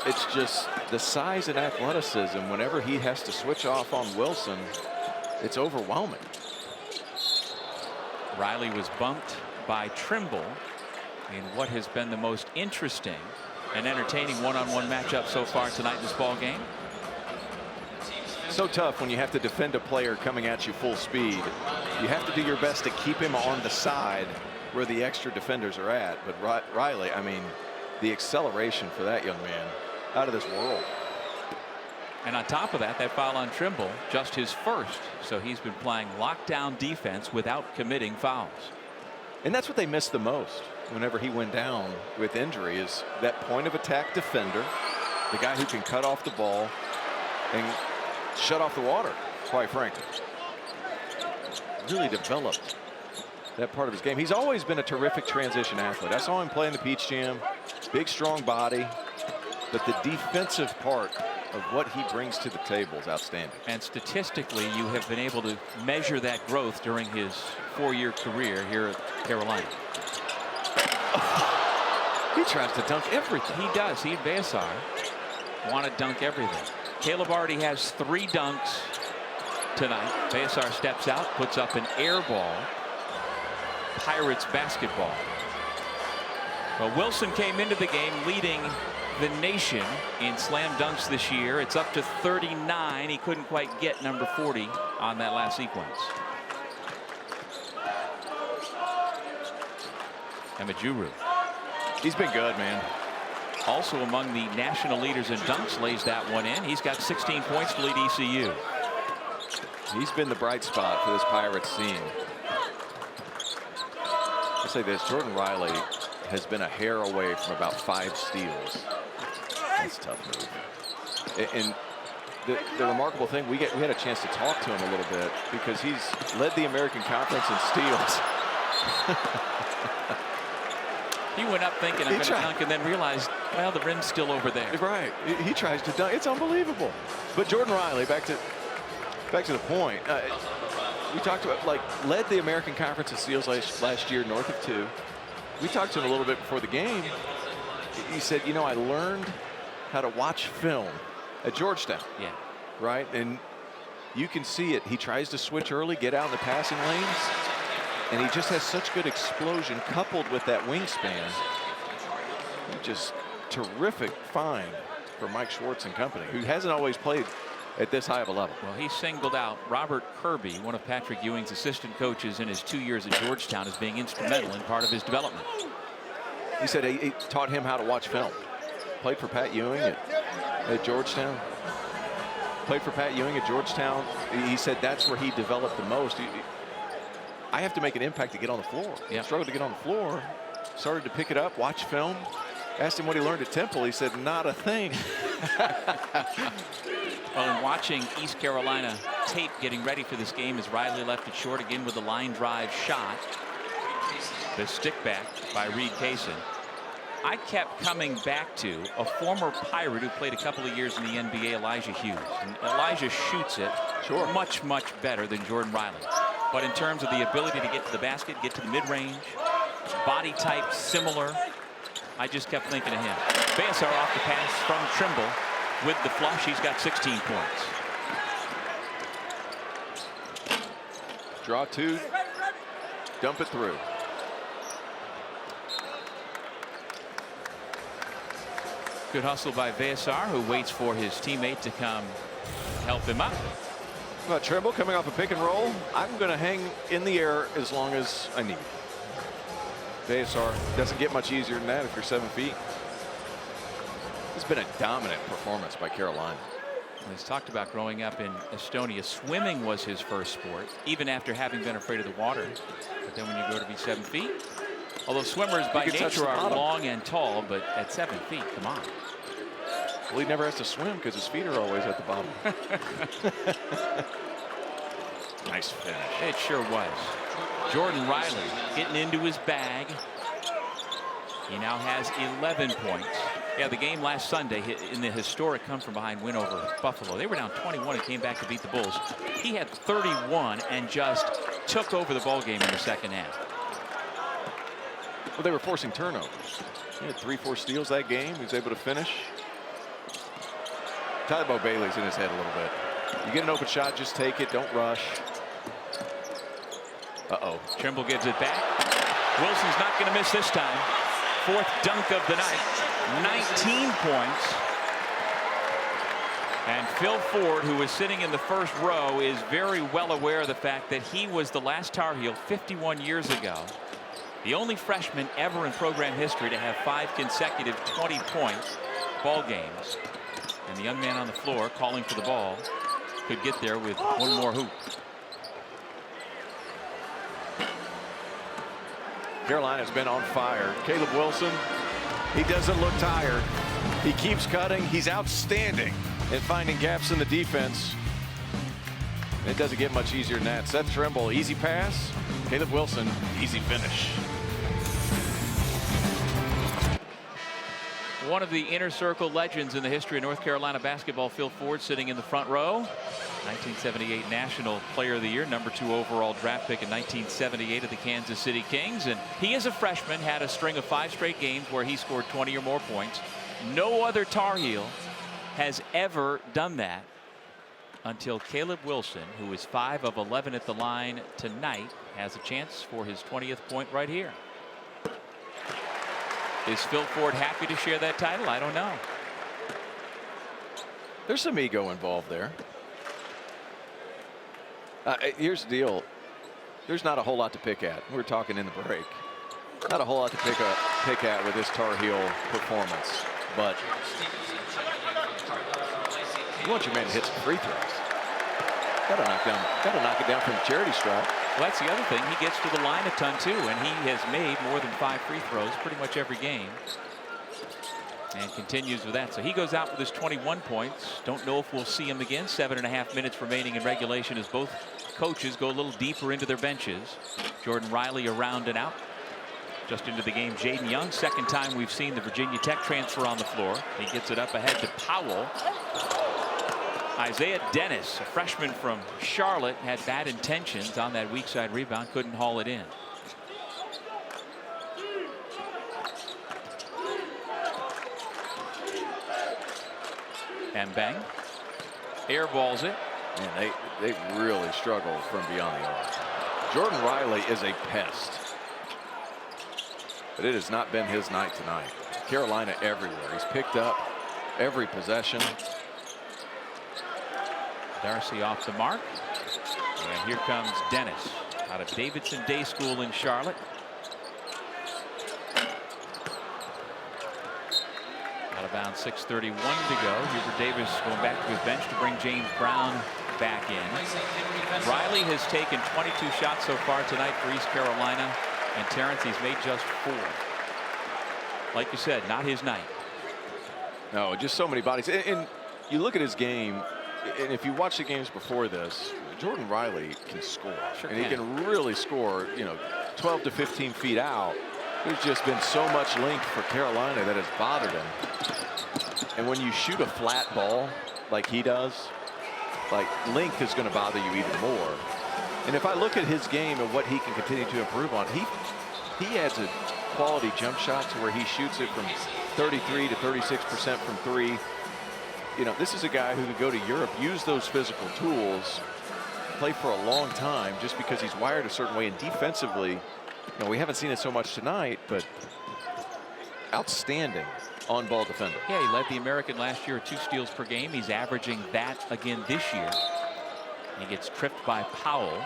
It's just the size and athleticism. Whenever he has to switch off on Wilson, it's overwhelming. Riley was bumped by Trimble in what has been the most interesting and entertaining one-on-one matchup so far tonight in this ball game. So tough when you have to defend a player coming at you full speed. You have to do your best to keep him on the side where the extra defenders are at. But Riley, I mean, the acceleration for that young man, out of this world. And on top of that, that foul on Trimble, just his first. So he's been playing lockdown defense without committing fouls. And that's what they missed the most whenever he went down with injury, is that point of attack defender, the guy who can cut off the ball and shut off the water, quite frankly. Really developed that part of his game. He's always been a terrific transition athlete. I saw him play in the Peach Jam, big, strong body, but the defensive part of what he brings to the table is outstanding. And statistically, you have been able to measure that growth during his 4-year career here at Carolina. He tries to dunk everything. He does. He and Vesar want to dunk everything. Caleb already has 3 dunks tonight. Vesar steps out, puts up an air ball. Pirates basketball. Well, Wilson came into the game leading the nation in slam dunks this year. It's up to 39. He couldn't quite get number 40 on that last sequence. Emejuru. He's been good, man. Also among the national leaders in dunks, lays that one in. He's got 16 points to lead ECU. He's been the bright spot for this Pirates team. I'll say this, Jordan Riley has been a hair away from about 5 steals. That's a tough move. And the remarkable thing, we had a chance to talk to him a little bit because he's led the American Conference in steals. He went up thinking, I'm going to dunk, and then realized, well, the rim's still over there. Right. He tries to dunk. It's unbelievable. But Jordan Riley, back to the point. We talked about, like, led the American Conference in steals last year, north of 2. We talked to him a little bit before the game. He said, you know, I learned how to watch film at Georgetown. Yeah. Right? And you can see it. He tries to switch early, get out in the passing lanes, and he just has such good explosion coupled with that wingspan. Just terrific find for Mike Schwartz and company, who hasn't always played at this high of a level. Well, he singled out Robert Kirby, one of Patrick Ewing's assistant coaches in his 2 years at Georgetown, as being instrumental in part of his development. He said he taught him how to watch film. Played for Pat Ewing at Georgetown. Played for Pat Ewing at Georgetown. He said that's where he developed the most. I have to make an impact to get on the floor. Yeah. Struggled to get on the floor. Started to pick it up, watch film. Asked him what he learned at Temple. He said, not a thing. Well, in watching East Carolina tape getting ready for this game, as Riley left it short again with a line drive shot. The stick back by Reed Kaysen. I kept coming back to a former Pirate who played a couple of years in the NBA, Elijah Hughes. And Elijah shoots it much, much better than Jordan Riley. But in terms of the ability to get to the basket, get to the mid-range, body type similar, I just kept thinking of him. Vesar off the pass from Trimble with the flush. He's got 16 points. Draw 2, dump it through. Good hustle by Vesar, who waits for his teammate to come help him up. Well, Trimble coming off a pick and roll. I'm going to hang in the air as long as I need. Vesar doesn't get much easier than that if you're 7 feet. It's been a dominant performance by Carolina. He's talked about growing up in Estonia. Swimming was his first sport, even after having been afraid of the water. But then when you grow to be 7 feet, Although swimmers by can touch nature the are bottom. long and tall, but at 7 feet, come on. Well, he never has to swim because his feet are always at the bottom. Nice finish. It sure was. Jordan Riley getting into his bag. He now has 11 points. Yeah, the game last Sunday in the historic come from behind win over Buffalo. They were down 21 and came back to beat the Bulls. He had 31 and just took over the ball game in the second half. Well, they were forcing turnovers. He had 3-4 steals that game. He was able to finish. Tybo Bailey's in his head a little bit. You get an open shot, just take it. Don't rush. Uh-oh. Trimble gives it back. Wilson's not going to miss this time. 4th dunk of the night. 19 points. And Phil Ford, who was sitting in the first row, is very well aware of the fact that he was the last Tar Heel 51 years ago. The only freshman ever in program history to have 5 consecutive 20-point ball games. And the young man on the floor calling for the ball could get there with one more hoop. Carolina's been on fire. Caleb Wilson, he doesn't look tired. He keeps cutting. He's outstanding at finding gaps in the defense. It doesn't get much easier than that. Seth Trimble, easy pass. Caleb Wilson, easy finish. One of the inner circle legends in the history of North Carolina basketball, Phil Ford, sitting in the front row. 1978 National Player of the Year, #2 overall draft pick in 1978 of the Kansas City Kings. And he, as a freshman, had a string of 5 straight games where he scored 20 or more points. No other Tar Heel has ever done that until Caleb Wilson, who is 5 of 11 at the line tonight, has a chance for his 20th point right here. Is Phil Ford happy to share that title? I don't know. There's some ego involved there. Here's the deal. There's not a whole lot to pick at. We were talking in the break. Not a whole lot to pick at with this Tar Heel performance. But you want your man to hit some free throws. Gotta knock it down from the charity stripe. Well, that's the other thing. He gets to the line a ton too, and he has made more than 5 free throws pretty much every game. And continues with that. So he goes out with his 21 points. Don't know if we'll see him again. 7.5 minutes remaining in regulation as both coaches go a little deeper into their benches. Jordan Riley around and out. Just into the game, Jaden Young. Second time we've seen the Virginia Tech transfer on the floor. He gets it up ahead to Powell. Isaiah Dennis, a freshman from Charlotte, had bad intentions on that weak side rebound. Couldn't haul it in. And bang. Airballs it. Man, they really struggle from beyond the arc. Jordan Riley is a pest. But it has not been his night tonight. Carolina everywhere. He's picked up every possession. Darcy off the mark. And here comes Dennis out of Davidson Day School in Charlotte. Out of bounds, 6:31 to go. Hubert Davis going back to his bench to bring James Brown back in. Riley has taken 22 shots so far tonight for East Carolina. And Terrence, he's made just 4. Like you said, not his night. No, just so many bodies. And you look at his game, and if you watch the games before this, Jordan Riley can score. Sure and he can really score, 12 to 15 feet out. There's just been so much length for Carolina that has bothered him. And when you shoot a flat ball like he does, like, length is going to bother you even more. And if I look at his game and what he can continue to improve on, he adds a quality jump shot to where he shoots it from 33 to 36% from 3. This is a guy who could go to Europe, use those physical tools, play for a long time just because he's wired a certain way. And defensively, we haven't seen it so much tonight, but outstanding on-ball defender. Yeah, he led the American last year at 2 steals per game. He's averaging that again this year. He gets tripped by Powell.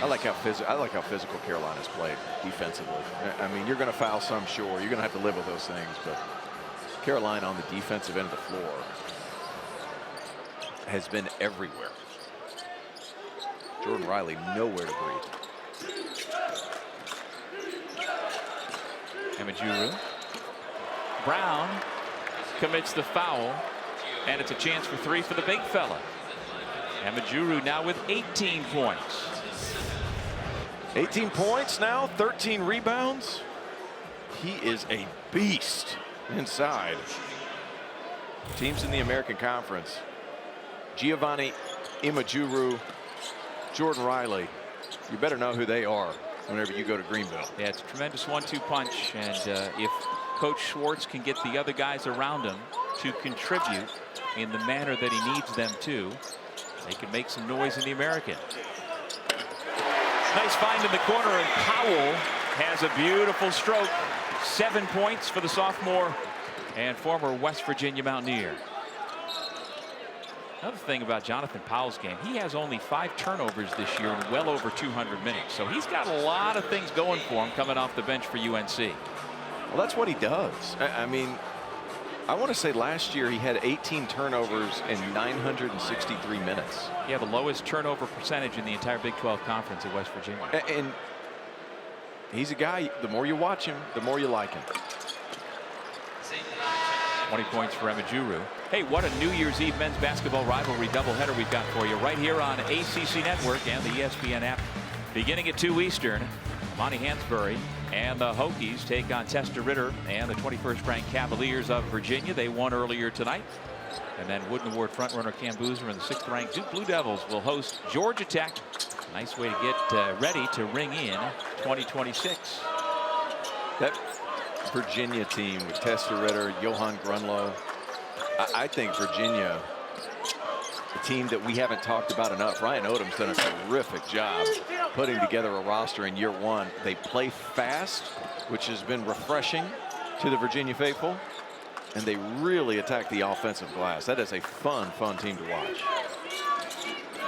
I like how physical Carolina's played defensively. I mean, you're going to foul some, sure. You're going to have to live with those things, but Carolina on the defensive end of the floor has been everywhere. Jordan Riley nowhere to breathe. Emejuru. Brown commits the foul, and it's a chance for 3 for the big fella. Emejuru now with 18 points. 18 points now, 13 rebounds. He is a beast inside. Teams in the American Conference: Giovanni Emejuru, Jordan Riley. You better know who they are whenever you go to Greenville. Yeah, it's a tremendous 1-2 punch, and if Coach Schwartz can get the other guys around him to contribute in the manner that he needs them to, they can make some noise in the American. Nice find in the corner, and Powell has a beautiful stroke. 7 points for the sophomore and former West Virginia Mountaineer. Another thing about Jonathan Powell's game, he has only 5 turnovers this year in well over 200 minutes. So he's got a lot of things going for him coming off the bench for UNC. Well, that's what he does. I mean, I want to say last year he had 18 turnovers in 963 minutes. Yeah, the lowest turnover percentage in the entire Big 12 conference at West Virginia. And he's a guy, the more you watch him, the more you like him. 20 points for Emejuru. Hey, what a New Year's Eve men's basketball rivalry doubleheader we've got for you right here on ACC Network and the ESPN app. Beginning at 2 Eastern, Monty Hansberry and the Hokies take on Testa Ritter and the 21st ranked Cavaliers of Virginia. They won earlier tonight. And then Wooden Award frontrunner Cam Boozer and the 6th ranked Duke Blue Devils will host Georgia Tech. Nice way to get ready to ring in 2026. That Virginia team with Testa Ritter, Johan Grunlow. I think Virginia, a team that we haven't talked about enough. Ryan Odom's done a terrific job putting together a roster in year 1. They play fast, which has been refreshing to the Virginia faithful, and they really attack the offensive glass. That is a fun team to watch.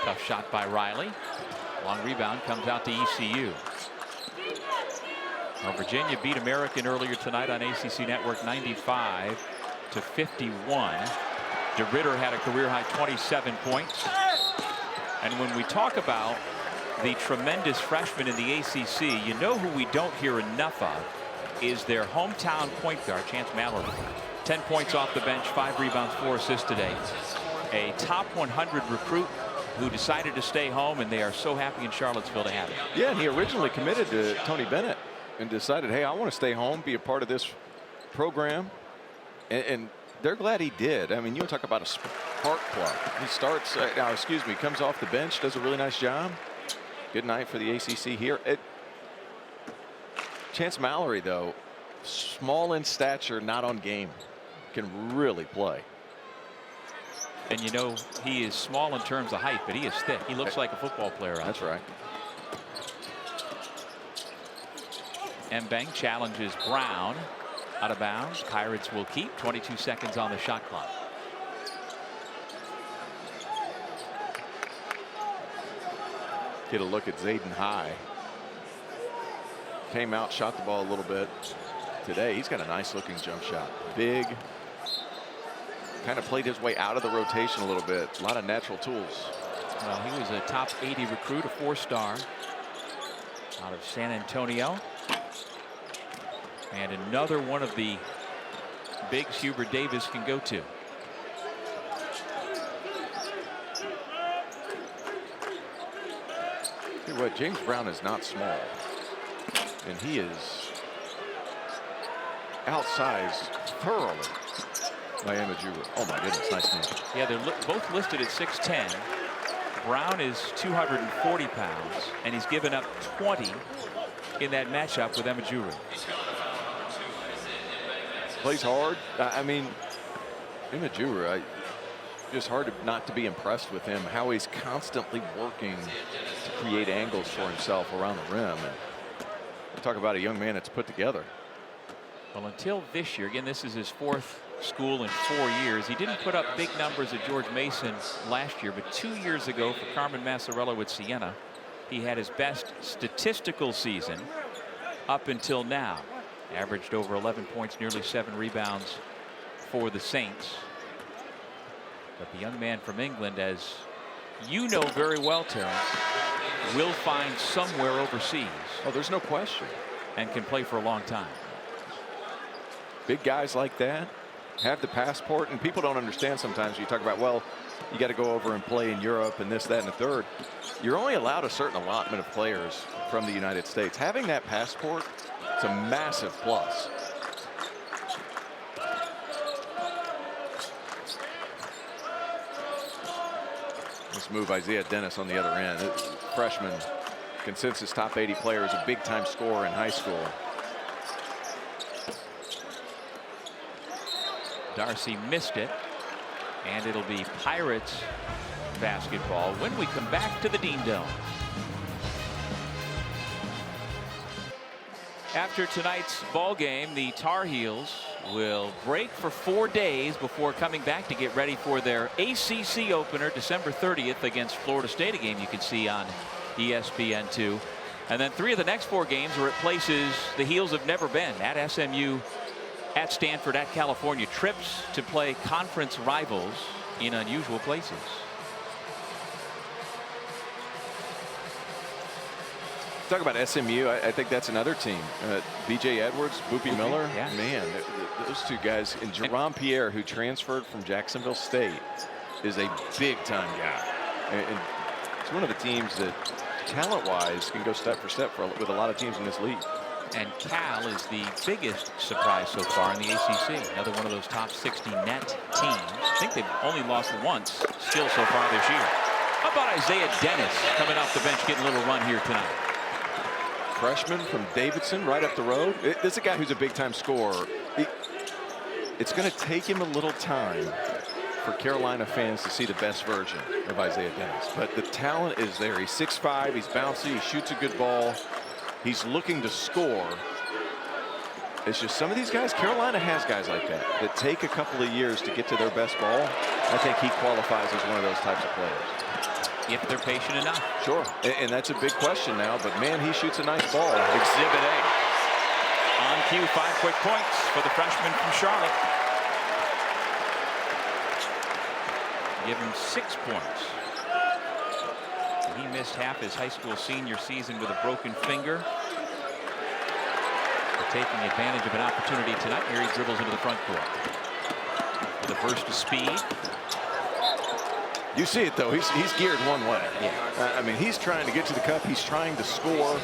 Tough shot by Riley. Long rebound comes out to ECU. Well, Virginia beat American earlier tonight on ACC Network 95-51. DeRitter had a career high 27 points. And when we talk about the tremendous freshmen in the ACC, you know who we don't hear enough of is their hometown point guard, Chance Mallory. 10 points off the bench, 5 rebounds, 4 assists today. A top 100 recruit who decided to stay home, and they are so happy in Charlottesville to have him. Yeah, and he originally committed to Tony Bennett and decided, hey, I want to stay home, be a part of this program. And they're glad he did. I mean, you talk about a spark plug. He starts, comes off the bench, does a really nice job. Good night for the ACC here. Chance Mallory, though, small in stature, not on game, can really play. And you know, he is small in terms of height, but he is thick. He looks like a football player. That's right. Mbeng challenges Brown out of bounds. Pirates will keep. 22 seconds on the shot clock. Get a look at Zayden High. Came out, shot the ball a little bit today. He's got a nice looking jump shot. Big. Kind of played his way out of the rotation a little bit. A lot of natural tools. Well, he was a top 80 recruit, a 4-star out of San Antonio. And another one of the bigs Hubert Davis can go to. Tell you what, James Brown is not small. And he is outsized thoroughly by Emejuru. Oh my goodness, nice move. Yeah, they're both listed at 6'10". Brown is 240 pounds, and he's given up 20 in that matchup with Emejuru. Plays hard. I mean, Emejuru, just hard not to be impressed with him, how he's constantly working to create angles for himself around the rim. And talk about a young man that's put together. Well, until this year, again, this is his 4th school in 4 years. He didn't put up big numbers at George Mason last year, but 2 years ago for Carmen Massarello at Siena, he had his best statistical season up until now. Averaged over 11 points, nearly 7 rebounds for the Saints. But the young man from England, as you know very well, Terrence, will find somewhere overseas. Oh, there's no question. And can play for a long time. Big guys like that have the passport, and people don't understand sometimes. You talk about, well, you got to go over and play in Europe and this, that, and the third. You're only allowed a certain allotment of players from the United States. Having that passport, it's a massive plus. Let's move Isaiah Dennis on the other end. Freshman, consensus top 80 player, is a big-time scorer in high school. Darcy missed it, and it'll be Pirates basketball when we come back to the Dean Dome. After tonight's ball game, the Tar Heels will break for 4 days before coming back to get ready for their ACC opener December 30th against Florida State, a game you can see on ESPN2. And then 3 of the next 4 games are at places the Heels have never been, at SMU, at Stanford, at California. Trips to play conference rivals in unusual places. Talk about SMU. I think that's another team. B.J. Edwards, Boopie Miller. Yeah. Man, those two guys. And Jerome Pierre, who transferred from Jacksonville State, is a big-time guy. And it's one of the teams that, talent-wise, can go step for step with a lot of teams in this league. And Cal is the biggest surprise so far in the ACC. Another one of those top 60 net teams. I think they've only lost once still so far this year. How about Isaiah Dennis coming off the bench, getting a little run here tonight? Freshman from Davidson, right up the road. This is a guy who's a big-time scorer. It's going to take him a little time for Carolina fans to see the best version of Isaiah Dennis. But the talent is there. He's 6'5", he's bouncy, he shoots a good ball. He's looking to score. It's just some of these guys, Carolina has guys like that take a couple of years to get to their best ball. I think he qualifies as one of those types of players. If they're patient enough. Sure, and that's a big question now, but man, he shoots a nice ball. Exhibit A. On cue, 5 quick points for the freshman from Charlotte. Give him 6 points. He missed half his high school senior season with a broken finger. But taking advantage of an opportunity tonight, here he dribbles into the front court. With a burst of speed. You see it, though. He's geared one way. Yeah. I mean, he's trying to get to the cup. He's trying to score.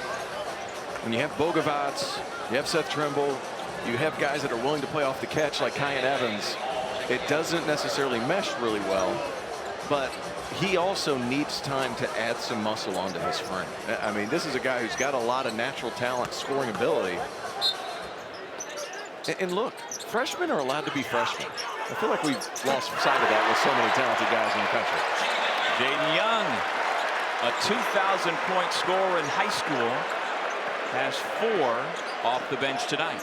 When you have Bogovats, you have Seth Trimble, you have guys that are willing to play off the catch like Kyan Evans, it doesn't necessarily mesh really well. But he also needs time to add some muscle onto his frame. I mean, this is a guy who's got a lot of natural talent, scoring ability. And look, freshmen are allowed to be freshmen. I feel like we've lost sight of that with so many talented guys in the country. Jaden Young, a 2,000-point scorer in high school, has 4 off the bench tonight.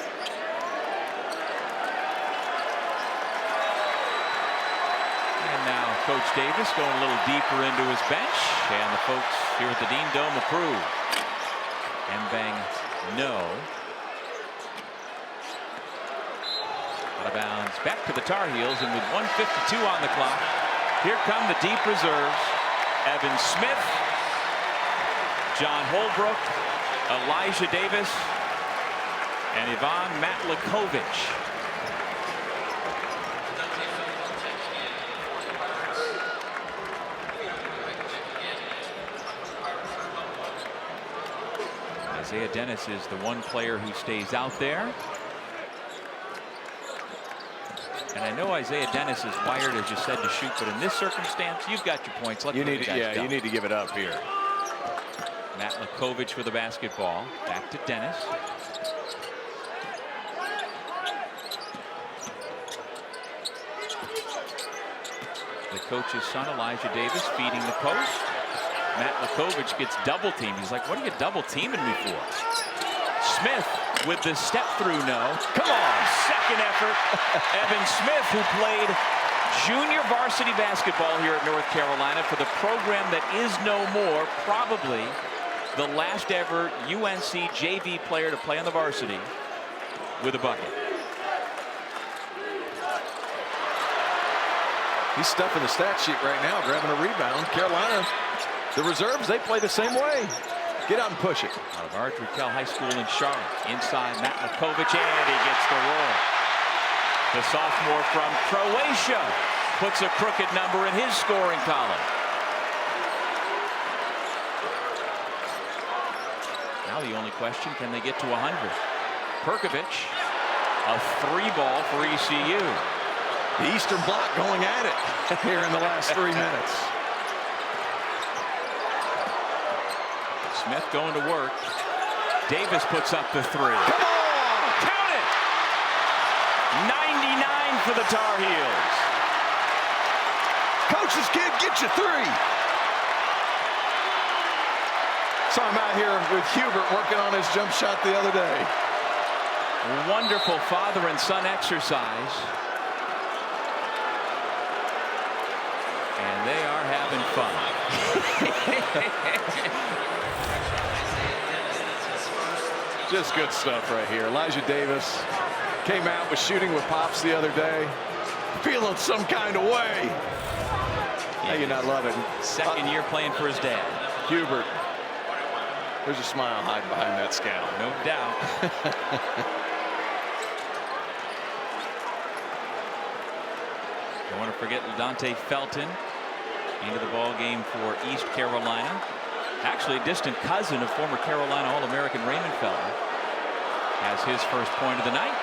And now Coach Davis going a little deeper into his bench, and the folks here at the Dean Dome approve. Mbang, no. Out of bounds, back to the Tar Heels, and with 1:52 on the clock, here come the deep reserves. Evan Smith, John Holbrook, Elijah Davis, and Ivan Matlakovich. Isaiah Dennis is the one player who stays out there. And I know Isaiah Dennis is wired, as you said, to shoot, but in this circumstance, you've got your points. Let you need to give it up here. Matlakovich with the basketball. Back to Dennis. The coach's son, Elijah Davis, feeding the post. Matlakovich gets double teamed. He's like, what are you double teaming me for? Smith with the step through, no. Come on, second effort. Evan Smith, who played junior varsity basketball here at North Carolina for the program that is no more, probably the last ever UNC JV player to play on the varsity with a bucket. He's stuffing the stat sheet right now, grabbing a rebound. Carolina, The reserves, they play the same way. Get out and push it. Out of Ardrey Kell High School in Charlotte. Inside Matt Makovic, and he gets the roll. The sophomore from Croatia puts a crooked number in his scoring column. Now the only question, can they get to 100? Perkovic, a 3-ball for ECU. The Eastern Bloc going at it here in the last 3 minutes. Smith going to work. Davis puts up the 3. Come on! Count it! 99 for the Tar Heels. Coach's kid, get you 3. Saw him out here with Hubert working on his jump shot the other day. Wonderful father and son exercise. And they are having fun. Just good stuff right here. Elijah Davis came out with shooting with Pops the other day. Feeling some kind of way. How you not love it? Second year playing for his dad. Hubert. There's a smile hiding behind that scowl. No doubt. Don't want to forget Dante Felton into the ball game for East Carolina. Actually, a distant cousin of former Carolina All-American Raymond Felton has his first point of the night.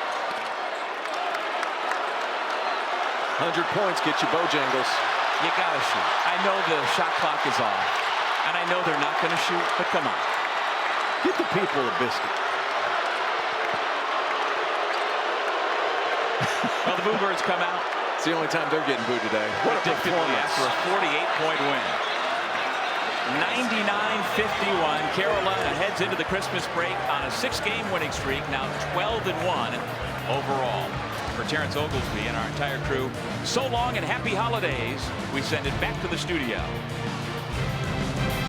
100 points get you Bojangles. You gotta shoot. I know the shot clock is off, and I know they're not going to shoot, but come on. Get the people a biscuit. Well, the Boo Birds come out. It's the only time they're getting booed today. What a performance. After a 48-point win. 99-51. Carolina heads into the Christmas break on a 6-game winning streak, now 12-1 overall. For Terrence Oglesby and our entire crew, so long and happy holidays. We send it back to the studio.